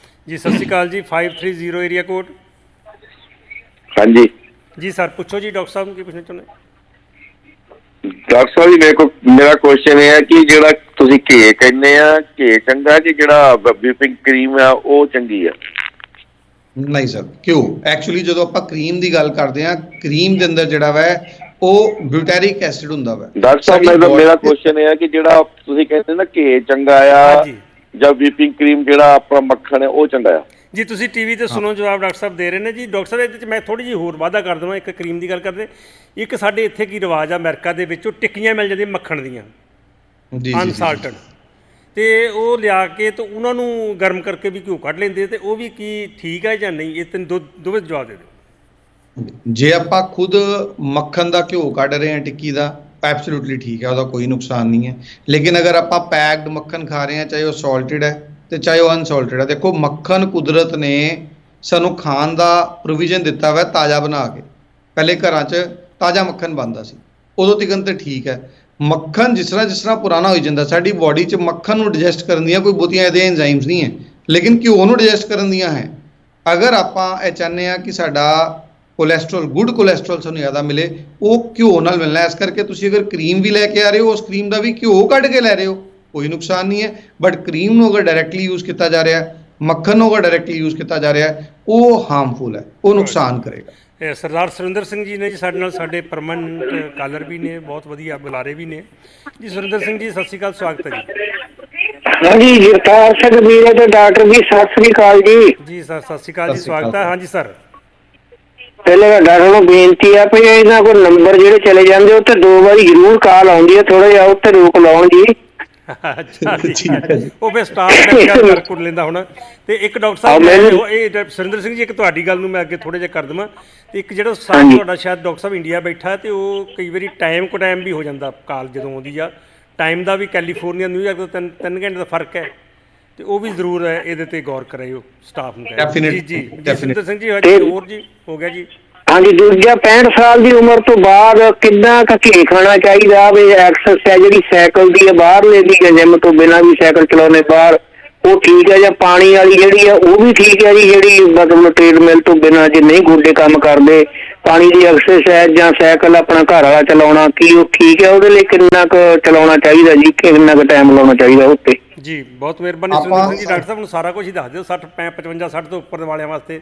ਜੀ ਸਤਿ ਸ਼੍ਰੀ ਅਕਾਲ ਜੀ, 530 ਏਰੀਆ ਕੋਡ। ਹਾਂਜੀ ਜੀ ਸਰ ਪੁੱਛੋ ਜੀ, ਡਾਕਟਰ ਸਾਹਿਬ ਨੂੰ ਕੀ ਪੁੱਛਣਾ ਚਾਹੁੰਦੇ? ਡਾਕਟਰ ਸਾਹਿਬ ਜੀ, ਮੇਰਾ ਕੁਐਸਚਨ ਇਹ ਹੈ ਕਿ ਜਿਹੜਾ ਤੁਸੀਂ ਘੇ ਕਹਿੰਦੇ ਆ, ਘੇ ਚੰਗਾ ਕਿ ਜਿਹੜਾ ਵਿਪਿੰਗ ਕਰੀਮ ਆ ਉਹ ਚੰਗੀ ਆ? ਨਹੀਂ ਸਰ, ਕਿਉਂ? ਐਕਚੁਅਲੀ ਜਦੋਂ ਆਪਾਂ ਕਰੀਮ ਦੀ ਗੱਲ ਕਰਦੇ ਹਾਂ, ਕਰੀਮ ਦੇ ਅੰਦਰ ਜਿਹੜਾ ਵਾ ਉਹ ਬਿਊਟੈਰਿਕ ਐਸਿਡ ਹੁੰਦਾ ਵਾ। ਡਾਕਟਰ ਸਾਹਿਬ ਮੇਰਾ ਕੁਐਸਚਨ ਇਹ ਹੈ ਕਿ ਜਿਹੜਾ ਤੁਸੀਂ ਕਹਿੰਦੇ ਨਾ ਘੇ ਚੰਗਾ ਆ ਜਾਂ ਵਿਪਿੰਗ ਕਰੀਮ ਜਿਹੜਾ ਆਪਣਾ ਮੱਖਣ ਹੈ ਉਹ ਚੰਗਾ ਆ? ਜੀ ਤੁਸੀਂ ਟੀਵੀ ਤੇ ਸੁਣੋ ਜਵਾਬ ਡਾਕਟਰ ਸਾਹਿਬ ਦੇ ਰਹੇ ਨੇ ਜੀ। ਡਾਕਟਰ ਸਾਹਿਬ ਇਹਦੇ 'ਚ ਮੈਂ ਥੋੜ੍ਹੀ ਜਿਹੀ ਹੋਰ ਵਾਧਾ ਕਰ ਦੇਵਾਂ। ਇੱਕ ਕਰੀਮ ਦੀ ਗੱਲ ਕਰਦੇ, ਇੱਕ ਸਾਡੇ ਇੱਥੇ ਕੀ ਰਿਵਾਜ ਆ ਅਮਰੀਕਾ ਦੇ ਵਿੱਚ, ਉਹ ਟਿੱਕੀਆਂ ਮਿਲ ਜਾਂਦੀਆਂ ਮੱਖਣ ਦੀਆਂ ਅਨਸਾਲਟਡ, ਤੇ ਉਹ ਲਿਆ ਕੇ ਤੇ ਉਹਨਾਂ ਨੂੰ ਗਰਮ ਕਰਕੇ ਵੀ ਘਿਓ ਕੱਢ ਲੈਂਦੇ, ਤੇ ਉਹ ਵੀ ਕੀ ਠੀਕ ਹੈ ਜਾਂ ਨਹੀਂ? ਇਹ ਤੈਨੂੰ ਦੋਵੇਂ ਜਵਾਬ ਦੇ ਦਿਓ। ਜੇ ਆਪਾਂ ਖੁਦ ਮੱਖਣ ਦਾ ਘਿਓ ਕੱਢ ਰਹੇ ਹਾਂ ਟਿੱਕੀ ਦਾ, ਐਬਸੋਲੂਟਲੀ ਠੀਕ ਹੈ, ਉਹਦਾ ਕੋਈ ਨੁਕਸਾਨ ਨਹੀਂ ਹੈ। ਲੇਕਿਨ ਅਗਰ ਆਪਾਂ ਪੈਕਡ ਮੱਖਣ ਖਾ ਰਹੇ ਹਾਂ, ਚਾਹੇ ਉਹ ਸਾਲਟਡ ਹੈ ਤੇ ਚਾਹੇ ਉਹ ਅਨਸਾਲਟਡ ਹੈ, ਦੇਖੋ ਮੱਖਣ ਕੁਦਰਤ ਨੇ ਸਾਨੂੰ ਖਾਣ ਦਾ ਪ੍ਰੋਵੀਜ਼ਨ ਦਿੱਤਾ ਵਾ ਤਾਜ਼ਾ ਬਣਾ ਕੇ। ਪਹਿਲੇ ਘਰਾਂ 'ਚ ਤਾਜ਼ਾ ਮੱਖਣ ਬਣਦਾ ਸੀ, ਉਦੋਂ ਤੱਕ ਤੇ ਠੀਕ ਹੈ। ਮੱਖਣ ਜਿਸ ਤਰ੍ਹਾਂ ਪੁਰਾਣਾ ਹੋਈ ਜਾਂਦਾ, ਸਾਡੀ ਬੋਡੀ 'ਚ ਮੱਖਣ ਨੂੰ ਡਾਈਜੈਸਟ ਕਰਨ ਦੀਆਂ ਕੋਈ ਬਹੁਤੀਆਂ ਇਹਦੇ ਐਂਜ਼ਾਈਮਸ ਨਹੀਂ ਹੈ, ਲੇਕਿਨ ਘਿਓ ਨੂੰ ਡਾਈਜੈਸਟ ਕਰਨ ਦੀਆਂ ਹੈ। ਅਗਰ ਆਪਾਂ ਇਹ ਚਾਹੁੰਦੇ ਹਾਂ ਕਿ ਸਾਡਾ ਕੋਲੈਸਟਰੋਲ, ਗੁੱਡ ਕੋਲੈਸਟਰੋਲ ਸਾਨੂੰ ਜ਼ਿਆਦਾ ਮਿਲੇ, ਉਹ ਘਿਓ ਨਾਲ ਮਿਲਣਾ। ਇਸ ਕਰਕੇ ਤੁਸੀਂ ਅਗਰ ਕਰੀਮ ਵੀ ਲੈ ਕੇ ਆ ਰਹੇ ਹੋ, ਉਸ ਕਰੀਮ ਦਾ ਵੀ ਘਿਓ ਕੱਢ ਕੇ ਲੈ ਰਹੇ ਹੋ, ਕੋਈ ਨੁਕਸਾਨ ਨਹੀਂ ਹੈ। ਬਟ ਕਰੀਮ ਨੂੰ ਅਗਰ ਡਾਇਰੈਕਟਲੀ ਯੂਜ਼ ਕੀਤਾ ਜਾ ਰਿਹਾ, ਮੱਖਣ ਨੂੰ ਅਗਰ ਡਾਇਰੈਕਟਲੀ ਯੂਜ਼ ਕੀਤਾ ਜਾ ਰਿਹਾ, ਉਹ ਹਾਰਮਫੁਲ ਹੈ, ਉਹ ਨੁਕਸਾਨ ਕਰੇਗਾ। ਸਰਦਾਰ ਸੁਰਿੰਦਰ ਸਿੰਘ ਜੀ ਨੇ ਜੀ ਸਾਡੇ ਨਾਲ, ਸਾਡੇ ਪਰਮਾਨੈਂਟ ਕਾਲਰ ਵੀ ਨੇ, ਬਹੁਤ ਵਧੀਆ ਬੁਲਾਰੇ ਵੀ ਨੇ ਜੀ। ਸੁਰਿੰਦਰ ਸਿੰਘ ਜੀ ਸਤਿ ਸ਼੍ਰੀ ਅਕਾਲ, ਸਵਾਗਤ ਹੈ ਜੀ। ਹਾਂਜੀ ਜਗਤਾਰ ਸਿੰਘ ਵੀਰੇ ਤੇ ਡਾਕਟਰ ਜੀ ਸਤਿ ਸ੍ਰੀ ਅਕਾਲ ਜੀ। ਜੀ ਸਰ, ਸਤਿ ਸ਼੍ਰੀ ਅਕਾਲ ਜੀ, ਸਵਾਗਤ ਹੈ। ਹਾਂਜੀ ਸਰ। ਪਹਿਲੇ ਤਾਂ ਡਾਕਟਰ ਨੂੰ ਬੇਨਤੀ ਆ ਵੀ ਇਹਨਾਂ ਕੋਲ ਨੰਬਰ ਜਿਹੜੇ ਚਲੇ ਜਾਂਦੇ ਉੱਤੇ 2 ਵਾਰੀ ਜ਼ਰੂਰ ਕਾਲ ਆਉਂਦੀ ਹੈ, ਥੋੜਾ ਜਿਹਾ ਉੱਤੇ ਰੋਕ ਲਾਉਣ ਜੀ। ਅੱਛਾ ਜੀ, ਠੀਕ ਹੈ ਜੀ। ਉਹ ਫਿਰ ਸਟਾਫ ਮੇਰੇ ਖਿਆਲ ਕਰ ਕੁਰ ਲੈਂਦਾ ਹੁਣ। ਤੇ ਇੱਕ ਡਾਕਟਰ ਸਾਹਿਬ ਇਹ ਸੁਰਿੰਦਰ ਸਿੰਘ ਜੀ, ਇੱਕ ਤੁਹਾਡੀ ਗੱਲ ਨੂੰ ਮੈਂ ਅੱਗੇ ਥੋੜਾ ਜਿਹਾ ਕਰ ਦੇਵਾਂ। ਤੇ ਇੱਕ ਜਿਹੜਾ ਸਾਥ ਤੁਹਾਡਾ ਸ਼ਾਇਦ ਡਾਕਟਰ ਸਾਹਿਬ ਇੰਡੀਆ ਬੈਠਾ, ਤੇ ਉਹ ਕਈ ਵਾਰੀ ਟਾਈਮ ਵੀ ਹੋ ਜਾਂਦਾ ਕਾਲ ਜਦੋਂ ਆਉਂਦੀ ਆ। ਟਾਈਮ ਦਾ ਵੀ ਕੈਲੀਫੋਰਨੀਆ ਨਿਊਯਾਰਕ ਤੋਂ 3 ਘੰਟੇ ਦਾ ਫਰਕ ਹੈ, ਤੇ ਉਹ ਵੀ ਜ਼ਰੂਰ ਇਹਦੇ ਤੇ ਗੌਰ ਕਰਿਓ ਸਟਾਫ ਨੂੰ। ਜੀ ਜੀ ਸੁਰਿੰਦਰ ਸਿੰਘ ਜੀ, ਹੋਰ ਜੀ ਹੋ ਗਿਆ ਜੀ। ਹਾਂਜੀ, ਦੂਜਾ 65 ਸਾਲ ਦੀ ਉਮਰ ਤੋਂ ਬਾਅਦ ਕਿੰਨਾ ਕੁ ਘੀ ਖਾਣਾ ਚਾਹੀਦਾ ਵੀ ਐਕਸਰਸਾਈਜ਼ ਜਿਹੜੀ ਸਾਈਕਲ ਦੀ ਹੈ ਬਾਹਰ ਲੈਂਦੀ ਹੈ, ਜਿਮ ਤੋਂ ਬਿਨਾਂ ਵੀ ਸਾਈਕਲ ਚਲਾਉਣੇ ਬਾਹਰ, ਉਹ ਠੀਕ ਹੈ? ਜਾਂ ਪਾਣੀ ਵਾਲੀ ਜਿਹੜੀ ਹੈ ਉਹ ਵੀ ਠੀਕ ਹੈ ਜੀ, ਜਿਹੜੀ ਮਤਲਬ ਟ੍ਰੇਡਮਿਲ ਤੋਂ ਬਿਨਾਂ ਜੇ ਨਹੀਂ ਗੋਡੇ ਕੰਮ ਕਰਦੇ, ਪਾਣੀ ਦੀ ਐਕਸਰਸਾਈਜ਼ ਜਾਂ ਸਾਈਕਲ ਆਪਣਾ ਘਰ ਵਾਲਾ ਚਲਾਉਣਾ, ਕੀ ਉਹ ਠੀਕ ਹੈ? ਉਹਦੇ ਲਈ ਕਿੰਨਾ ਕੁ ਚਲਾਉਣਾ ਚਾਹੀਦਾ ਜੀ, ਕਿੰਨਾ ਕੁ ਟਾਈਮ ਲਾਉਣਾ ਚਾਹੀਦਾ ਉੱਤੇ? ਜੀ ਬਹੁਤ ਮਿਹਰਬਾਨੀ ਸੁਰਿੰਦਰ ਸਿੰਘ ਜੀ। ਡਾਕਟਰ ਸਾਹਿਬ ਨੂੰ ਸਾਰਾ ਕੁਝ ਹੀ ਦੱਸ ਦਿਓ 60 55 60 ਤੋਂ ਉੱਪਰ ਵਾਲਿਆਂ ਵਾਸਤੇ।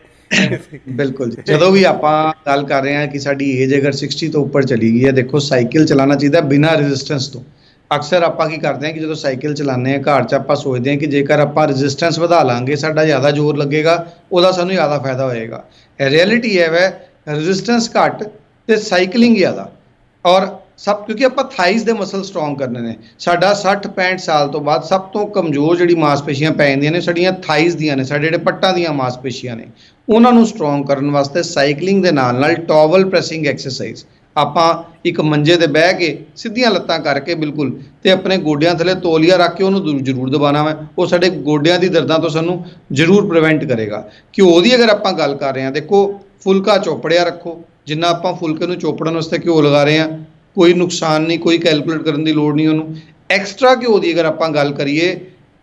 ਬਿਲਕੁਲ ਜੀ, ਜਦੋਂ ਵੀ ਆਪਾਂ ਗੱਲ ਕਰ ਰਹੇ ਹਾਂ ਕਿ ਸਾਡੀ ਏਜ ਅਗਰ 60 ਤੋਂ ਉੱਪਰ ਚਲੀ ਗਈ ਹੈ, ਦੇਖੋ ਸਾਈਕਲ ਚਲਾਉਣਾ ਚਾਹੀਦਾ ਬਿਨਾਂ ਰੈਜ਼ਿਸਟੈਂਸ ਤੋਂ। ਅਕਸਰ ਆਪਾਂ ਕੀ ਕਰਦੇ ਹਾਂ ਕਿ ਜਦੋਂ ਸਾਈਕਲ ਚਲਾਉਂਦੇ ਹਾਂ ਘਰ 'ਚ, ਆਪਾਂ ਸੋਚਦੇ ਹਾਂ ਕਿ ਜੇਕਰ ਆਪਾਂ ਰੈਜ਼ਿਸਟੈਂਸ ਵਧਾ ਲਾਂਗੇ ਸਾਡਾ ਜ਼ਿਆਦਾ ਜ਼ੋਰ ਲੱਗੇਗਾ, ਉਹਦਾ ਸਾਨੂੰ ਜ਼ਿਆਦਾ ਫਾਇਦਾ ਹੋਏਗਾ। ਰਿਐਲਿਟੀ ਇਹ ਹੈ ਰੈਜ਼ਿਸਟੈਂਸ ਘੱਟ ਤੇ ਸਾਈਕਲਿੰਗ ਜ਼ਿਆਦਾ। ਔਰ ਸਭ ਕਿਉਂਕਿ ਆਪਾਂ ਥਾਈਜ਼ ਦੇ ਮਸਲ ਸਟਰੋਂਗ ਕਰਨੇ ਨੇ। ਸਾਡਾ 60-65 ਸਾਲ ਤੋਂ ਬਾਅਦ ਸਭ ਤੋਂ ਕਮਜ਼ੋਰ ਜਿਹੜੀ ਮਾਸਪੇਸ਼ੀਆਂ ਪੈ ਜਾਂਦੀਆਂ ਨੇ ਸਾਡੀਆਂ ਥਾਈਜ਼ ਦੀਆਂ ਨੇ, ਸਾਡੇ ਜਿਹੜੇ ਪੱਟਾਂ ਦੀਆਂ ਮਾਸਪੇਸ਼ੀਆਂ ਨੇ, ਉਹਨਾਂ ਨੂੰ ਸਟਰੋਂਗ ਕਰਨ ਵਾਸਤੇ ਸਾਈਕਲਿੰਗ ਦੇ ਨਾਲ ਨਾਲ ਟਾਵਲ ਪ੍ਰੈਸਿੰਗ ਐਕਸਰਸਾਈਜ਼, ਆਪਾਂ ਇੱਕ ਮੰਜੇ ਤੇ ਬਹਿ ਕੇ ਸਿੱਧੀਆਂ ਲੱਤਾਂ ਕਰਕੇ ਬਿਲਕੁਲ, ਤੇ ਆਪਣੇ ਗੋਡਿਆਂ ਥੱਲੇ ਤੌਲੀਆ ਰੱਖ ਕੇ ਉਹਨੂੰ ਜ਼ਰੂਰ ਦਬਾਉਣਾ ਵਾ। ਉਹ ਸਾਡੇ ਗੋਡਿਆਂ ਦੀ ਦਰਦਾਂ ਤੋਂ ਸਾਨੂੰ ਜ਼ਰੂਰ ਪ੍ਰੀਵੈਂਟ ਕਰੇਗਾ। ਘਿਓ ਦੀ ਅਗਰ ਆਪਾਂ ਗੱਲ ਕਰ ਰਹੇ ਹਾਂ, ਦੇਖੋ ਫੁਲਕਾ ਚੋਪੜਿਆ ਰੱਖੋ, ਜਿੰਨਾ ਆਪਾਂ ਫੁਲਕੇ ਨੂੰ ਚੋਪੜਨ ਵਾਸਤੇ ਘਿਓ ਲਗਾ ਰਹੇ ਹਾਂ, ਕੋਈ ਨੁਕਸਾਨ ਨਹੀਂ, ਕੋਈ ਕੈਲਕੂਲੇਟ ਕਰਨ ਦੀ ਲੋੜ ਨਹੀਂ ਉਹਨੂੰ। ਐਕਸਟਰਾ ਘਿਓ ਦੀ ਅਗਰ ਆਪਾਂ ਗੱਲ ਕਰੀਏ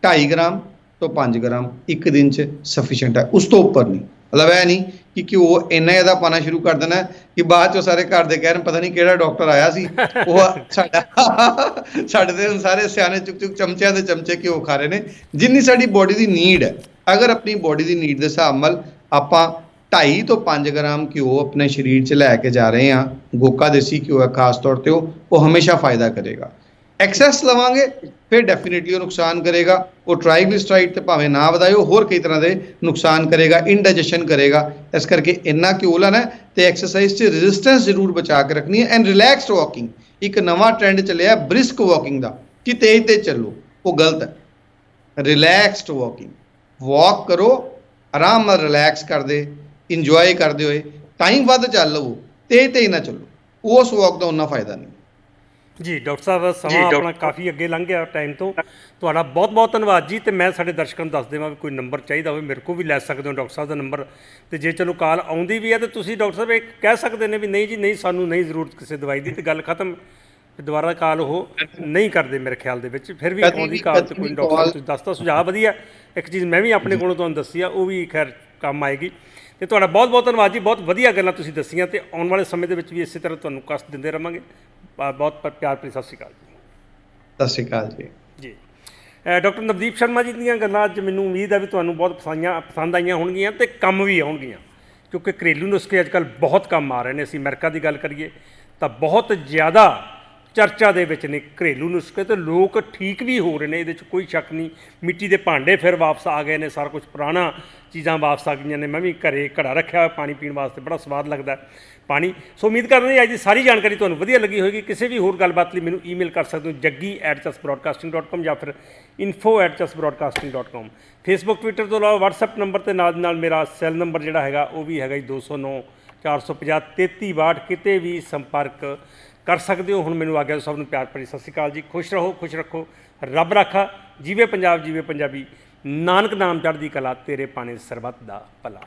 2.5 ਗ੍ਰਾਮ ਤੋਂ 5 ਗ੍ਰਾਮ ਇੱਕ ਦਿਨ 'ਚ ਸਫੀਸ਼ੀਐਂਟ ਹੈ, ਉਸ ਤੋਂ ਉੱਪਰ ਨਹੀਂ। ਮਤਲਬ ਇਹ ਨਹੀਂ ਕਿ ਘਿਓ ਇੰਨਾ ਇਹਦਾ ਪਾਣਾ ਸ਼ੁਰੂ ਕਰ ਦੇਣਾ ਕਿ ਬਾਅਦ 'ਚੋਂ ਸਾਰੇ ਘਰ ਦੇ ਕਹਿਣ ਪਤਾ ਨਹੀਂ ਕਿਹੜਾ ਡਾਕਟਰ ਆਇਆ ਸੀ, ਉਹ ਸਾਡੇ ਦੇ ਸਾਰੇ ਸਿਆਣੇ ਚੁੱਕ ਚਮਚਿਆਂ ਦੇ ਚਮਚੇ ਘਿਓ ਖਾ ਰਹੇ ਨੇ। ਜਿੰਨੀ ਸਾਡੀ ਬੋਡੀ ਦੀ ਨੀਡ ਹੈ, ਅਗਰ ਆਪਣੀ ਬੋਡੀ ਦੀ ਨੀਡ ਦੇ ਹਿਸਾਬ ਨਾਲ ਆਪਾਂ 2.5 ਤੋਂ 5 ਗ੍ਰਾਮ ਘਿਓ ਆਪਣੇ ਸਰੀਰ 'ਚ ਲੈ ਕੇ ਜਾ ਰਹੇ ਹਾਂ, ਗੋਕਾ ਦੇਸੀ ਘਿਓ ਹੈ ਖਾਸ ਤੌਰ 'ਤੇ, ਉਹ ਹਮੇਸ਼ਾ ਫਾਇਦਾ ਕਰੇਗਾ। ਐਕਸੈਸ ਲਵਾਂਗੇ ਫਿਰ ਡੈਫੀਨੇਟਲੀ ਉਹ ਨੁਕਸਾਨ ਕਰੇਗਾ। ਉਹ ਟ੍ਰਾਈਗਲਿਸਰਾਈਡ ਤੇ ਭਾਵੇਂ ਨਾ ਵਧਾਇਓ, ਹੋਰ ਕਈ ਤਰ੍ਹਾਂ ਦੇ ਨੁਕਸਾਨ ਕਰੇਗਾ, ਇਨਡਾਈਜੈਸ਼ਨ ਕਰੇਗਾ। ਇਸ ਕਰਕੇ ਇੰਨਾ ਘਿਓ ਲੈਣਾ ਤੇ ਐਕਸਰਸਾਈਜ਼ 'ਚ ਰੈਜ਼ਿਸਟੈਂਸ ਜ਼ਰੂਰ ਬਚਾ ਕੇ ਰੱਖਣੀ ਹੈ। ਐਂਡ ਰਿਲੈਕਸਡ ਵਾਕਿੰਗ, ਇੱਕ ਨਵਾਂ ਟ੍ਰੈਂਡ ਚੱਲਿਆ ਬ੍ਰਿਸਕ ਵਾਕਿੰਗ ਦਾ ਕਿ ਤੇਜ਼ ਤੇਜ਼ ਚੱਲੋ, ਉਹ ਗਲਤ ਹੈ। ਰਿਲੈਕਸਡ ਵਾਕਿੰਗ, ਵਾਕ ਕਰੋ ਆਰਾਮ ਨਾਲ, ਰਿਲੈਕਸ ਕਰਦੇ ਇੰਜੋਏ ਕਰਦੇ ਹੋਏ, ਟਾਈਮ ਵੱਧ ਚੱਲ ਲਵੋ, ਤੇਜ਼ ਨਾ ਚੱਲੋ, ਉਸ ਵਾਕ ਦਾ ਉਹਨਾਂ ਫਾਇਦਾ ਨਹੀਂ। ਜੀ ਡਾਕਟਰ ਸਾਹਿਬ, ਸਮਾਂ ਆਪਣਾ ਕਾਫੀ ਅੱਗੇ ਲੰਘ ਗਿਆ ਟਾਈਮ ਤੋਂ। ਤੁਹਾਡਾ ਬਹੁਤ ਬਹੁਤ ਧੰਨਵਾਦ ਜੀ। ਤੇ ਮੈਂ ਸਾਡੇ ਦਰਸ਼ਕਾਂ ਨੂੰ ਦੱਸ ਦੇਵਾਂ ਵੀ ਕੋਈ ਨੰਬਰ ਚਾਹੀਦਾ ਹੋਵੇ ਮੇਰੇ ਕੋਲ ਵੀ ਲੈ ਸਕਦੇ ਹੋ ਡਾਕਟਰ ਸਾਹਿਬ ਦਾ ਨੰਬਰ। ਤੇ ਜੇ ਚਲੋ ਕਾਲ ਆਉਂਦੀ ਵੀ ਹੈ ਤਾਂ ਤੁਸੀਂ ਡਾਕਟਰ ਸਾਹਿਬ ਇਹ ਕਹਿ ਸਕਦੇ ਨੇ ਵੀ ਨਹੀਂ ਜੀ ਨਹੀਂ, ਸਾਨੂੰ ਨਹੀਂ ਜ਼ਰੂਰਤ ਕਿਸੇ ਦਵਾਈ ਦੀ, ਤੇ ਗੱਲ ਖਤਮ। ਦੁਬਾਰਾ ਕਾਲ ਉਹ ਨਹੀਂ ਕਰਦੇ ਮੇਰੇ ਖਿਆਲ ਦੇ ਵਿੱਚ। ਫਿਰ ਵੀ ਆਉਂਦੀ ਕਾਲ ਤੇ ਕੋਈ ਡਾਕਟਰ ਸਾਹਿਬ ਤੁਸੀਂ ਦੱਸਦਾ ਸੁਝਾਅ ਵਧੀਆ। ਇੱਕ ਚੀਜ਼ ਮੈਂ ਵੀ ਆਪਣੇ ਕੋਲੋਂ ਤੁਹਾਨੂੰ ਦੱਸੀ ਆ, ਉਹ ਵੀ ਖੈਰ ਕੰਮ ਆਏਗੀ। ਤੇ ਤੁਹਾਡਾ ਬਹੁਤ ਬਹੁਤ ਧੰਨਵਾਦ ਜੀ, ਬਹੁਤ ਵਧੀਆ ਗੱਲਾਂ ਤੁਸੀਂ ਦੱਸੀਆਂ। ਤੇ ਆਉਣ ਵਾਲੇ ਸਮੇਂ ਦੇ ਵਿੱਚ ਵੀ ਇਸੇ ਤਰ੍ਹਾਂ ਤੁਹਾਨੂੰ ਕਸ਼ਟ ਦਿੰਦੇ ਰਹਾਂਗੇ। ਬਹੁਤ ਪਿਆਰ ਭਰੀ ਸਤਿ ਸ਼੍ਰੀ ਅਕਾਲ ਜੀ। ਸਤਿ ਸ਼੍ਰੀ ਅਕਾਲ ਜੀ। ਜੀ ਡਾਕਟਰ ਨਵਦੀਪ ਸ਼ਰਮਾ ਜੀ ਦੀਆਂ ਗੱਲਾਂ ਅੱਜ ਮੈਨੂੰ ਉਮੀਦ ਹੈ ਵੀ ਤੁਹਾਨੂੰ ਬਹੁਤ ਪਸੰਦ ਆਈਆਂ ਹੋਣਗੀਆਂ ਤੇ ਕੰਮ ਵੀ ਆਉਣਗੀਆਂ, ਕਿਉਂਕਿ ਘਰੇਲੂ ਨੁਸਖੇ ਅੱਜ ਕੱਲ੍ਹ ਬਹੁਤ ਕੰਮ ਆ ਰਹੇ ਨੇ। ਅਸੀਂ ਅਮਰੀਕਾ ਦੀ ਗੱਲ ਕਰੀਏ ਤਾਂ ਬਹੁਤ ਜ਼ਿਆਦਾ ਚਰਚਾ ਦੇ ਵਿੱਚ ਨੇ ਘਰੇਲੂ ਨੁਸਖੇ, ਤੇ ਲੋਕ ਠੀਕ ਵੀ ਹੋ ਰਹੇ ਨੇ, ਇਹਦੇ 'ਚ ਕੋਈ ਸ਼ੱਕ ਨਹੀਂ। ਮਿੱਟੀ ਦੇ ਭਾਂਡੇ ਫਿਰ ਵਾਪਸ ਆ ਗਏ ਨੇ, ਸਾਰਾ ਕੁਝ ਪੁਰਾਣਾ ਚੀਜ਼ਾਂ ਵਾਪਸ ਆ ਗਈਆਂ ਨੇ। ਮੈਂ ਵੀ ਘਰੇ ਘੜਾ ਰੱਖਿਆ ਹੋਇਆ ਪਾਣੀ ਪੀਣ ਵਾਸਤੇ, ਬੜਾ ਸਵਾਦ ਲੱਗਦਾ ਪਾਣੀ। ਸੋ ਉਮੀਦ ਕਰਦੇ ਹਾਂ ਅੱਜ ਦੀ ਸਾਰੀ ਜਾਣਕਾਰੀ ਤੁਹਾਨੂੰ ਵਧੀਆ ਲੱਗੀ ਹੋਏਗੀ। ਕਿਸੇ ਵੀ ਹੋਰ ਗੱਲਬਾਤ ਲਈ ਮੈਨੂੰ ਈਮੇਲ ਕਰ ਸਕਦੇ ਹੋ jaggi@chessbroadcasting.com ਜਾਂ ਫਿਰ info@chessbroadcasting.com। ਫੇਸਬੁੱਕ ਟਵਿੱਟਰ ਤੋਂ ਇਲਾਵਾ WhatsApp ਨੰਬਰ ਤੇ ਨਾਲ ਮੇਰਾ ਸੈੱਲ ਨੰਬਰ ਜਿਹੜਾ ਹੈਗਾ ਉਹ ਵੀ ਹੈਗਾ 209 450 3362। ਕਿਤੇ ਵੀ ਸੰਪਰਕ ਕਰ ਸਕਦੇ ਹੋ। ਹੁਣ ਮੈਨੂੰ ਆਗਿਆ, ਸਭ ਨੂੰ ਪਿਆਰ ਭਰੀ ਸਤਿ ਸ਼੍ਰੀ ਅਕਾਲ ਜੀ। ਖੁਸ਼ ਰਹੋ, ਖੁਸ਼ ਰੱਖੋ, ਰੱਬ ਰਾਖਾ। ਜੀਵੇ ਪੰਜਾਬ, ਜੀਵੇ ਪੰਜਾਬੀ। ਨਾਨਕ ਨਾਮ ਚੜ੍ਹਦੀ ਕਲਾ, ਤੇਰੇ ਪਾਣੇ ਸਰਬੱਤ ਦਾ ਭਲਾ।